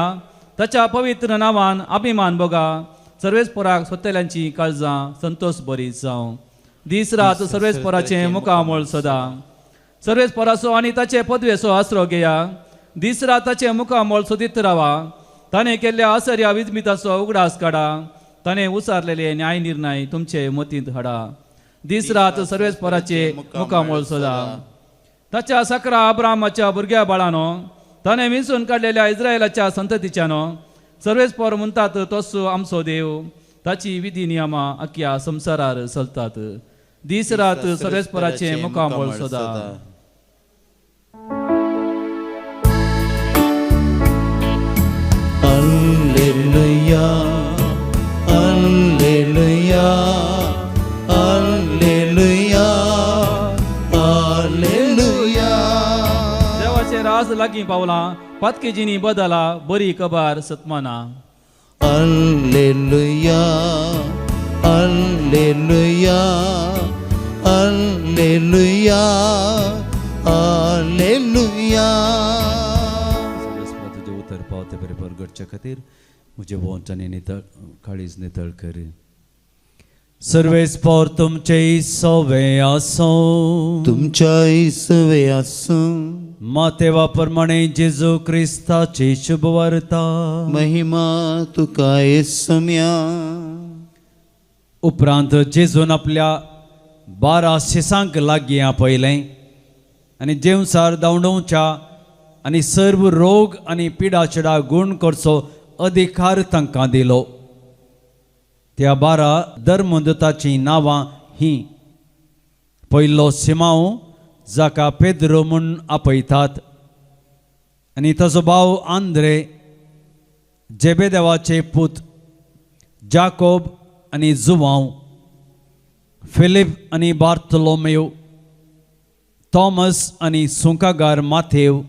ताच्या पवित्र नांवान अभिमान बोगा सर्वेस्पराक सोत्तेल्यांची काळजां संतोष बरी जावं दीस रात सर्वेस्पराचें मुखामोळ सदा सर्वेस्पराचो आनी ताचे पदवेचो आसरो घेया दीस रात ताचें मुखामोळ सोदीत रावा ताणें केल्ल्या आसर्या विजमिताचो उगडास काडा ताणें उसारलेले न्याय निर्णय तुमचे मतींत हाडा दीस रात सर्वेस्पराचे मुखामोळ सदा ताच्या सकरा अब्रामाच्या भुरग्या बाळानो ताणें विंचून काडलेल्या इस्रायलाच्या संततीच्यानो सर्वेस्पर म्हणटात तोच आमचो देव ताची विधी नियमां अख्ख्या संवसारार चलतात दीस रात सर्वेस्पराचे मुखामोळ सदा Alleluia, Alleluia, Alleluia, Alleluia. देवाचे रास लागीं पावलां पातकेजीनी बदला बरी कबार सतमाना Alleluia, Alleluia, Alleluia, Alleluia. तुझे उतर पावते बरे परगडच्या खातीर म्हजे वोंचांनी नितळ काळीज नितळ कर सर्वेस्पर तुमचे सवे आसो तुमच्या इसवे आसूं मातेवा प्रमाणे जेजू क्रिस्ताची शुभ वार्ता महिमा तुका येसुम्या. उपरांत जेजून आपल्या 12 शिसांक लागीं आपयलें आनी जेवसार दावडोवच्या आनी सर्व रोग आनी पिडाचिडा गूण करचो अधिकार तांकां दिलो त्या 12 धर्मदूतांची नांवां ही पयलो सिमांव जाका पेद्रो म्हूण आपयतात आनी ताचो भाव आंद्रे जेबेदेवाचे पूत जाकोब आनी जुवांव फिलीप आनी बार्थोलोमेव थॉमस आनी सुंकागार माथेव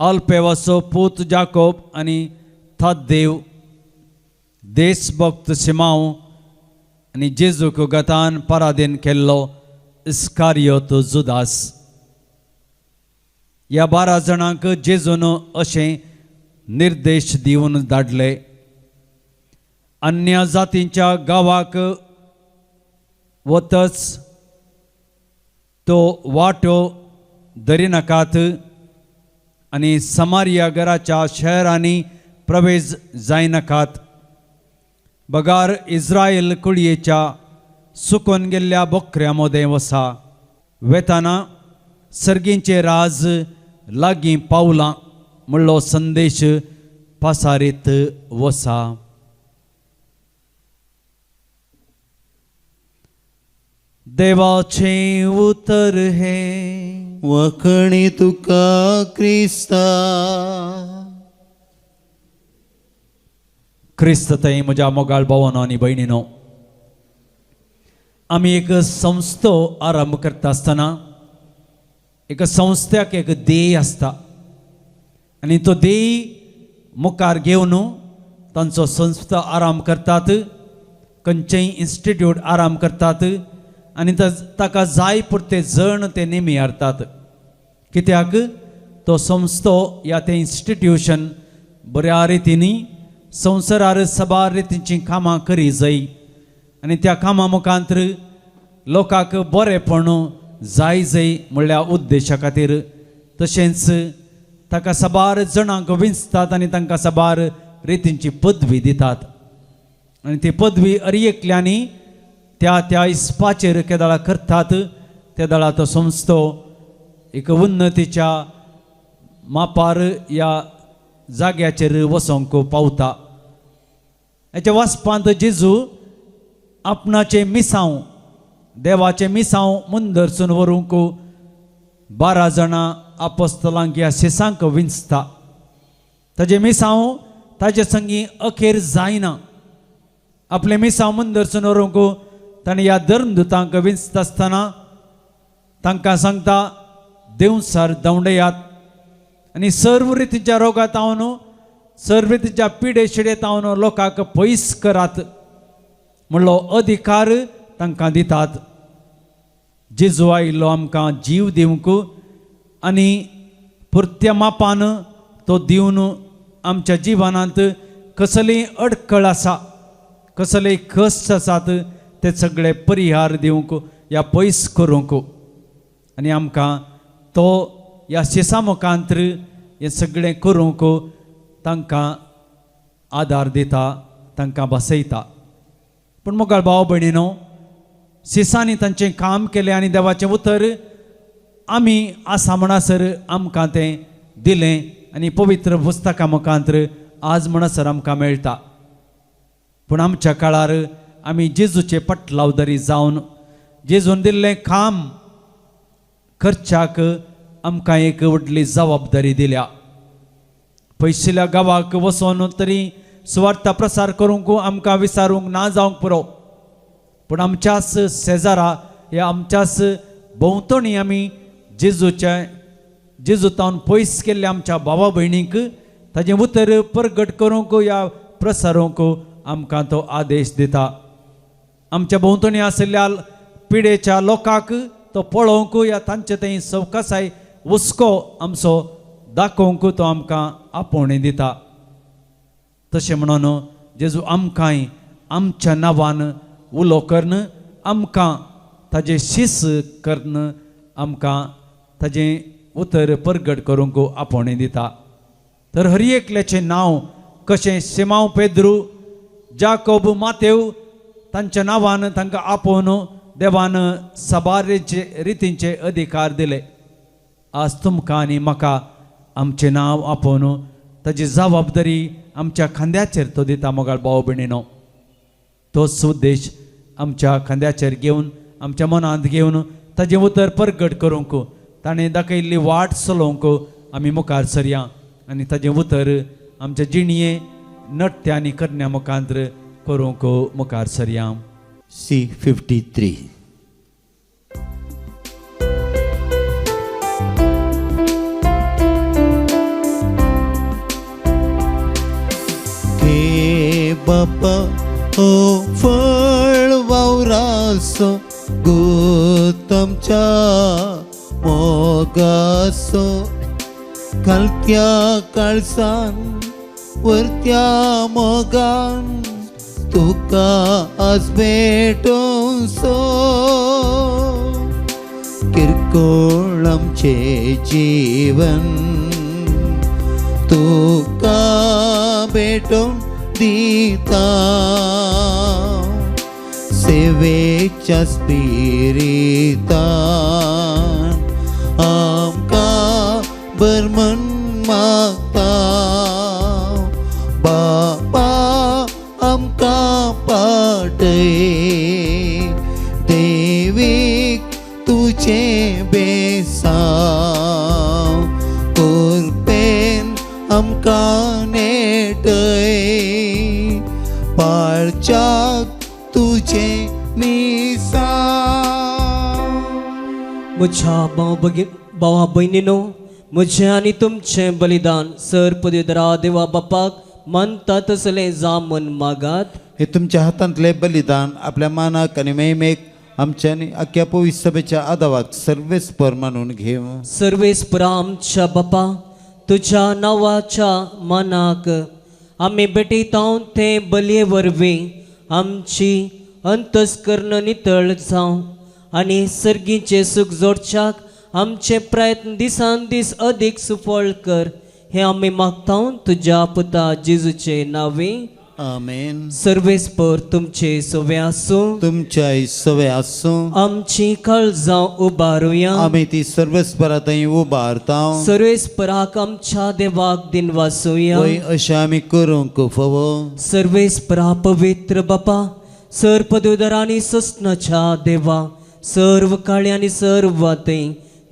अल्पेवाचो पूत जाकोब आनी थादेव देशभक्त सिमांव आनी जेजूक गतान पराधीन केल्लो इस्कारियोत जुदास ह्या 12 जाणांक जेजून अशें निर्देश दिवन धाडले अन्य जातींच्या गांवाक वतच तो वाटो धरिनाकात आनी समारिया घराच्या शहरांनी प्रवेश जायनाकात बगार इस्रायल कुळयेच्या सुकून गेल्ल्या बोकऱ्या मोदें वसा वेताना सर्गींचे राज लागीं पावलां म्हणलो संदेश पासारीत वसा. देवाचे उतर हे वखणी तुका क्रिस्ता. क्रिस्त थंय म्हज्या मोगाळ भावांनो आनी भयणीनो आमी एक संस्थो आरंभ करता आसतना एक संस्थ्याक एक ध्येय आसता आनी तो ध्येय मुखार घेवन तांचो संस्था आरंभ करतात खंयचेय इन्स्टिट्यूट आरंभ करतात आनी ताका जाय पुरते जण ते नेमी हाडटात कित्याक तो संस्थो या ते इन्स्टिट्यूशन बऱ्या रितीनी संवसारार सबार रितींची कामां करी जाय आनी त्या कामां मुखांतर लोकांक बरेपण जाय जाय म्हणल्या उद्देशा खातीर तशेंच ताका सबार जाणांक विंचतात आनी तांकां सबार रितींची पदवी दितात आनी ती पदवी अरी एकल्यांनी त्या त्या इस्पाचेर केदाळा करतात त्या दळा तो संस्थो एक उन्नतीच्या मापार या जाग्याचेर वसोंक पावता. हेच्या वाचपांत जेजू आपणाचे मिसांव देवाचे मिसांव मुंदरसून व्हरूंक 12 जाणां आपोस्तलांक ह्या शिसांक विंचता. ताजे मिसांव ताजे संगी अखेर जायना. आपले मिसांव मुंदरसून व्हरूंक ताणें ह्या धर्मदुतांक विंचता आसतना तांकां सांगता देवसार दवंडयात आनी सर्व रितीच्या रोगांत हांव सर्व रितीच्या पिडे शिडेत हांव लोकांक पयस करात म्हणलो अधिकार तांकां दितात. जेजू आयिल्लो आमकां जीव दिवंक आनी पुर्त्या मापान तो दिवन आमच्या जिवनांत कसलीय अडखळ आसा कसलेय कश्ट आसात ते सगळे परिहार दिवंक या पयस करूंक आनी आमकां तो ह्या शिसा मुखांतर हें सगळें करूंक तांकां आदार दिता तांकां बसयता. पूण मोगाळ भाव भयणीनो शिसांनी तांचें काम केलें आनी देवाचें उतर आमी आसा म्हणसर आमकां तें दिलें आनी पवित्र पुस्तकां मुखांतर आज म्हणसर आमकां मेळटा. पूण आमच्या काळार आमी जेजूचे पटलावदरी जावन जेजून दिल्लें काम करच्याक आमकां एक व्हडली जबाबदारी दिल्या. पयशिल्ल्या गांवाक वचोन तरी सुवार्थ प्रसार करूंक आमकां विचारूंक ना जावंक पुरो. पूण आमच्याच शेजारा या आमच्याच भोंवतणी आमी जेजूतावन पयस केल्ल्या आमच्या भावा भयणीक ताजें उतर प्रगट करूंक या प्रसारूंक आमकां तो आदेश दिता. आमच्या भोंवतणी आशिल्ल्या पिडेच्या लोकांक तो पळोवंक या तांचे थंय सवकासाय हुस्को आमचो दाखोवंक तो आमकां आपोवणी दिता. तशें म्हणून जेजू आमकांय आमच्या नांवान उलो करन आमकां ताजें शीस करन आमकां ताजें उतर प्रगट करूंक आपोवणी दिता. तर हर एकल्याचें नांव कशें शिमांव पेद्रू जाकोब मातेव तांच्या नांवान तांकां आपोवन देवान सबारेचे रितींचे अधिकार दिले. आज तुमकां आनी म्हाका आमचें नांव आपोवन ताजी जबाबदारी आमच्या खांद्याचेर तो दिता. मोगाळ भाव भयणीनो तोच उद्देश आमच्या खांद्याचेर घेवन आमच्या मनांत घेवन ताजें उतर प्रगट करूंक ताणें दाखयल्ली वाट चलोवंक आमी मुखार सरया आनी ताजें उतर आमच्या जिणये नट्य आनी करण्या मुखांतर करूंक मुखार सरया. C53. हे बापा हो फळ वावरासो गोतमच्या मोगासो खालत्या काळसान वरत्या मोगान तुका आज भेटूं सो किरकोळ आमचे जीवन तुका भेटून दिता. सेवेच्या स्पिरितान आमकां बरमन मागता. बापा आमकां पाटय देवीक तुजें बेसांव कोरपेन आमकां नेटय पाळच्याक तुजें मिसांव. म्हज्या भावा भयणीनो म्हजें आनी तुमचें बलिदान सर पदवीधरा देवा बापाक मानता तसलें जामन मागात. हे तुमच्या हातांतले बलिदान आपल्या मानाक आनी मेहमेक आमच्या आनी आख्या पवित्र सभेच्या आदावाक सर्वेस्पर मानून घेव. सर्वेस्परा आमच्या बापा तुज्या नांवाच्या मानाक आमी भेटयतां तें बलये वरवीं आमची अंतस्करण नितळ जावं आनी सर्गीचे सूख जोडच्याक आमचे प्रयत्न दिसान दीस अदीक सुफळ कर. हे आमी मागतां तुज्या पुता जेजूचे नांवे. आमेन. सर्वेस्पर तुमचे सवे आसूं, तुमच्या सवय आसूं. आमची काळजां उबारुया. आमी ती सर्वस्परा थंय उबारता. सर्वेस्पराक आमच्या देवाक दिन वासुया. वय अशें आमी करूंक फावो. सर्वेस्परा पवित्र बापा, सर्पदुदरांनी सस्नाच्या देवा, सर्व काळी आनी सर्व वाते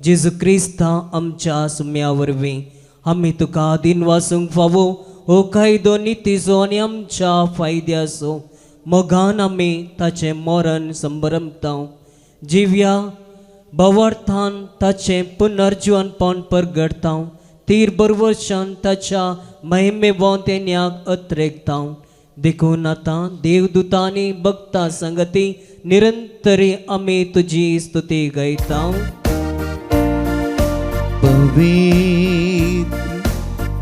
जेजू क्रिस्ता आमच्या सुम्या वरवीं आमी तुका दिन वासूंक फावो. हो कायदो नितीचो आनी आमच्या फायद्याचो मोगान आमी ताचें मरण संभरमता. जिव्या भवार्थान ताचें पुनर्जीवनपण परगडता. तीर बरवर्षान ताच्या महिमे वोंतेन्याक अत्रेकता. देखून आतां देवदूतांनी भक्तां संगती निरंतरी आमी तुजी स्तुती गायता. पवित्र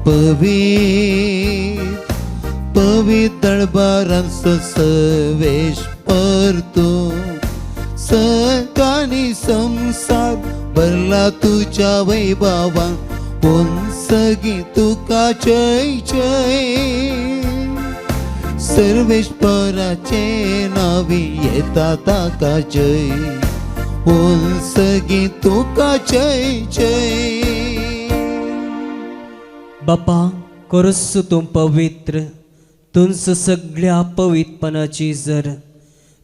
पवित्र पवित्र दरबारांचो सवेश परतो. सकाळी संसार भरला तुझ्या वैभवान. कोण सगी तुका जय जय. सर्वेश्वराचे नावी येता ताका जय. कोण सगी तुका जय जय. बापा करस तूं पवित्र, तुंच सगळ्या पवित्रपणाची जर.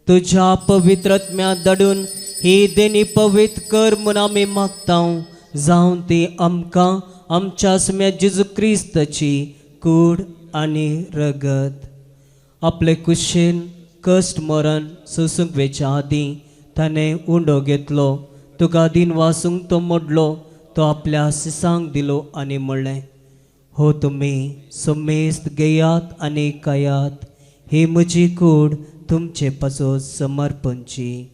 तुझ्या पवित्रत्म्या दडून ही देणी पवित्र कर म्हूण आमी मागता. जावं ती आमकां आमच्या सुम्या जेजू क्रिस्ताची कूड आनी रगत. आपले कुशेन कश्ट मरण सोसूंक वेच्या आदीं ताणें उंडो घेतलो. तुका दिन वासूंक तो मोडलो. तो आपल्या सिसांक दिलो आनी म्हणलें, हो तुमी समेस्त घेयात आनी खायात. ही म्हजी कूड तुमचे पासो समर्पणची.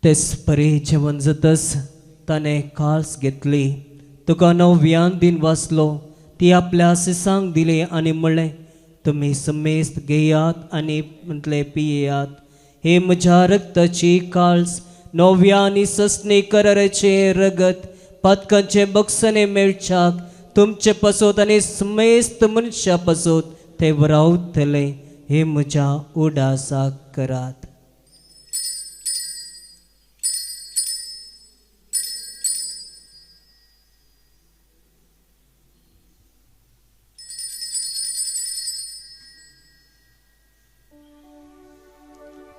तेच परे जेवण जातस ताणें काल्स घेतली. तुका नव्यान दिन वाचलो. ती आपल्या सिसांक दिले आनी म्हणलें, तुमी समेस्त घेयात आनी म्हटले पियेयात. हे म्हज्या रक्ताची काल्स, नव्या आनी ससणे कराराचे रगत, पातकांचे बक्षणे मेळच्याक तुमचे पासोत आनी समेस्त मनशा पासोत ते रावतले. हे म्हज्या उडासाक करात.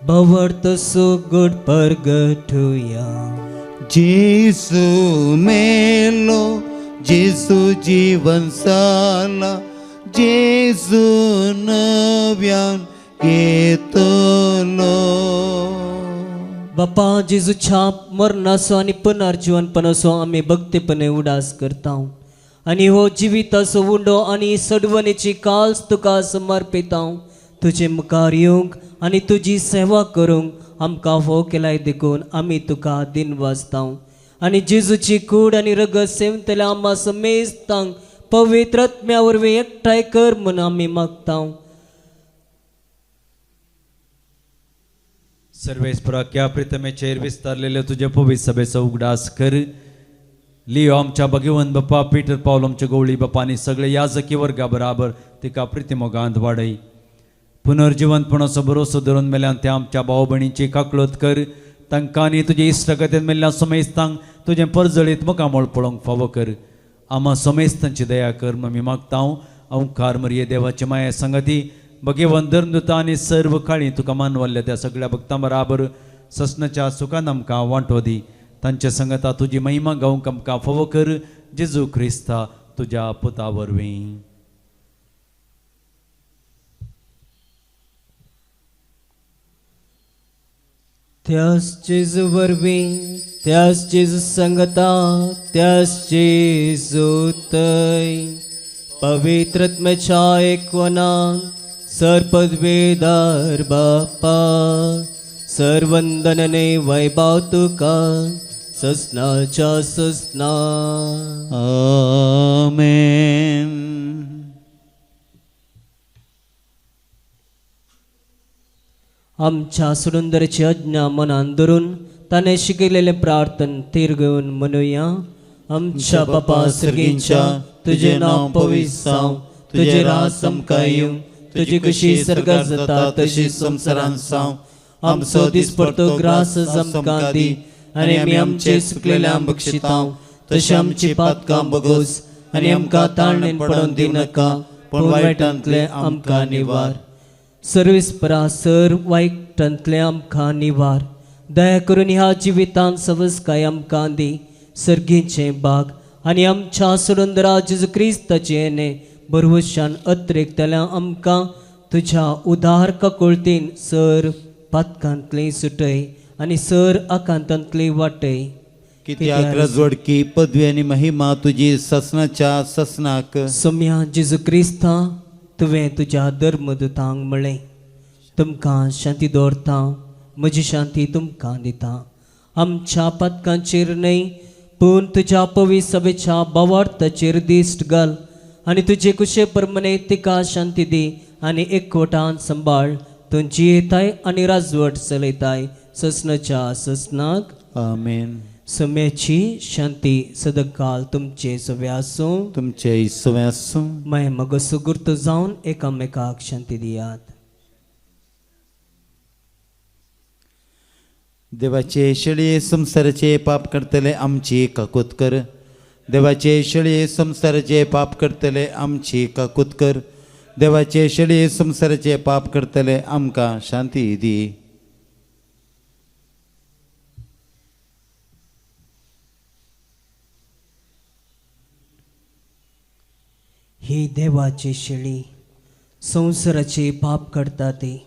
भवर्तसो गुड परगटुया. जेसू मेलो, जेसू जीवन साला. जेसू नव्यान येतलो. बापा जेजूच्या मरणाचो आनी पुनर्जीवनपणाचो आमी भक्तीपणे उडास करता. आनी हो जिविताचो उंडो आनी सडवणेची काल्स तुका समर्पिता. तुजे मुखार येवंक आनी तुजी सेवा करूंक आमकां हो केलाय देखून आमी तुका दिन वाजता. आनी जेजूची कूड आनी रगत सेवतल्या आम्हा समेस्तांक पवित्रत्म्या वरवीं एकठांय कर म्हूण आमी मागता. सर्वेस्पराक्या प्रितमेचेर विस्तारलेले तुझे पवित्र सभेचो उगडास कर. लिओ आमच्या भगवंत बाप्पा, पीटर पावल आमच्या गवळी बाप्पा आनी सगळे याजकी वर्गा बराबर तिका प्रितिमोगांत वाडय. पुनर्जीवनपणाचो भरोसो धरून मेल्यान त्या आमच्या भाव भयणींची काकळत कर. तांकां आनी तुजे इश्टगतीन मेल्ल्या समेस्तांक तुजें परजळीत मुखामोळ पळोवंक फावो कर. आम्हा समेस्तांची दया कर म्हूण आमी मागता. ओंकार मरिये देवाची माया संगती भगवंत धर्मदूता आनी सर्व काळी तुका मानवल्ल्या त्या सगळ्या भक्तां बराबर ससनाच्या सुखान आमकां वांटो दी. तांच्या संगता तुजी महिमा गावंक आमकां फावो कर. जेजू क्रिस्ता तुज्या पुता वरवीं. त्याच जेजू वरवीं, त्याच जेजू संगता, त्याच जेजू तय पवित्रत्म्याच्या एकवनान सरपदवेदार बाप्पा, सर्वंदनने वैभव तुका ससनाच्या ससना. आमेन. आमच्या सुंदरची आज्ञा मनान धरून ताने शिकलेले प्रार्थन तिरगून म्हणूया. आमच्या बापा सर्गींच्या तुझे नाव पवित्र जावं, तुझे राज समकाय येवं, तुझी कशी स्वर्गात जाता तशी संसारांत जावं. आमचो दिसपडतो ग्रास आमकां दी, आनी आमी आमचे सुकलेल्या बक्षितांव, तशी आमची पातकां बगोस, आनी आमकां ताळणेन पडोवन दिव नाका, पण वायटांतले आमकां निवार. सर्वेस्परा सर वायटांतले आमकां निवार. दया करून ह्या जिवितांत सवस्काय आमकां दी. सर्गीचे बाग आनी आमच्या सुंदरा जेजू क्रिस्ताचे येणे बरवशान अत्रेकतल्या आमकां तुझ्या उदार ककुळतीन सर पातकांतली सुटय आनी सर आकांतांतली वाटय. कित्याक रजवडकी पदवी आनी महिमा तुजी ससनाच्या ससनाक. सोम्या जेजू क्रिस्ता तुवें तुज्या धर्मदूतांक म्हळें, तुमकां शांती दवरता, म्हजी शांती तुमकां दिता. आमच्या पातकांचेर न्हय पूण तुज्या पवित्र सभेच्या भावार्थाचेर दिश्ट घाल, आनी तुजे कुशे परमने तिका शांती दी, आनी एकवटान सांबाळ. तूं जियेताय आनी राजवट चलयताय ससनाच्या ससनाक. आमेन. सोम्याची शांती सदांकाल तुमचे सवे आसूं. तुमचे इसवे आसूं. माय मग सुगुर्त जावन एकामेकाक शांती दियात. देवाचे शेळये संसाराचे पाप करतले आमची काकूत कर. देवाचे शेळये संसाराचे पाप करतले आमची काकूत कर. देवाचे शेळये संसाराचे पाप करतले आमकां शांती दी. ही देवाची शेळी संसाराचे पाप करता ती.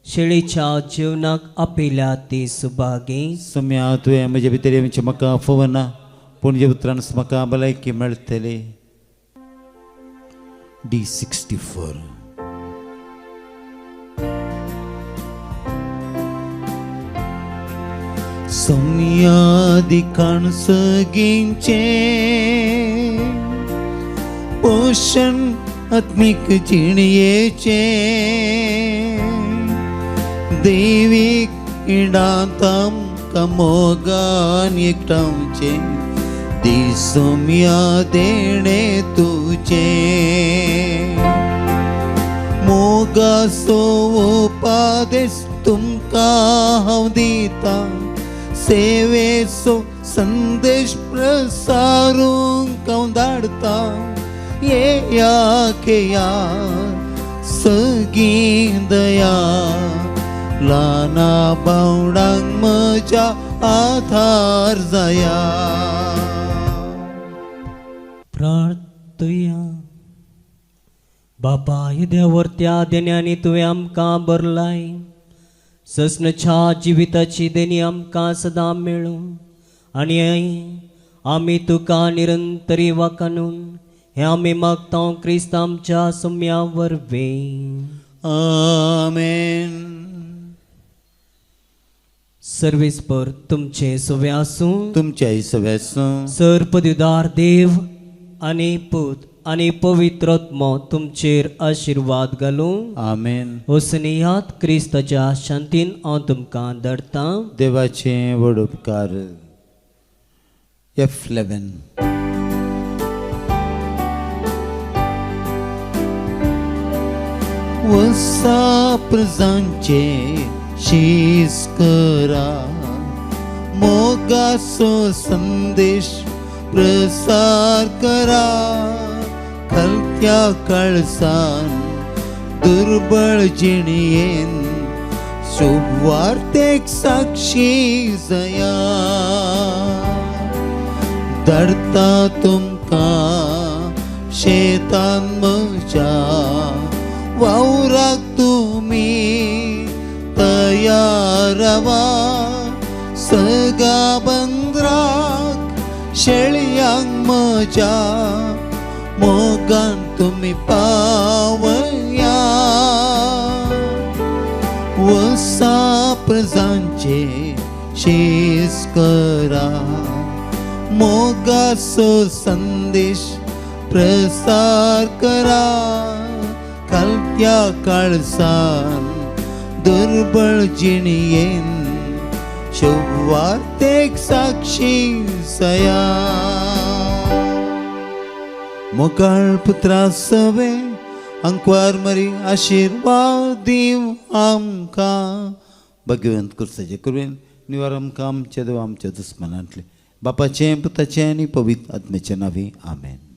शेळीच्या जीवनाक आपयल्या ती सुभागी. सम्या तुवें म्हजे भितर म्हाका फवना, पूण जे उतरान म्हाका भलायकी मेळटली. D64. सम्यादी काणसगींचे पोषण आत्मिक जिणयेचे दैवीक इडांताम कमोगान एकटावचे दिसोम्या देणे तुझे. मोगासो उपादेश तुमकां हांव दिता, सेवेचो संदेश प्रसारूंक हांव धाडटा. येया सगळीं दया ल्हाना बावडांक म्हज्या आधार जाया. प्रार्थया. बापा देवर्त्या देण्यानी तुवें आमकां भरलाय. ससनाच्या जिविताची देणी आमकां सदां मेळूं, आनी आमी तुका निरंतरी वाकानून हे आमी मागता क्रिस्त आमच्या सोम्या वरवीं. आमेन. सर्वेस्पर तुमचे सवे आसूं. तुमच्या इसवे आसूं. सर पदवीदार देव आनी पूत आनी पवित्रत्म तुमचेर आशिर्वाद घालूं. आमेन. ओसनियात क्रिस्ताच्या शांतीन हांव तुमकां धाडटा. देवाचे व्हड उपकार. F11. वसा प्रजांचे शीस करा, मोगासो संदेश प्रसार करा. खलत्या कळसान दुर्बळ जिणयेन शुभवार्तेक साक्षी जया. धरता तुमकां शेतान म्हज्या वावराक तुमी तयार रावा. सगा बंदराक शेळयांक म्हज्या मोगान तुमी पावया. वसा प्रजांचे शीस करा, मोगाचो संदेश प्रसार करा. खालत्या काळसान दुर्बळ जिणयेन शुभवार्तेक साक्षी सया मोकाळ पुत्रा सवे अंकवार मरी आशीर्वाद दिव आमकां भगवंत कुर्साचे करुवेन निवार आमकां आमच्या देव आमच्या दुस्मनांतले बापाचें पुताचें आनी पवित्र आत्म्याचें नांवे आमेन.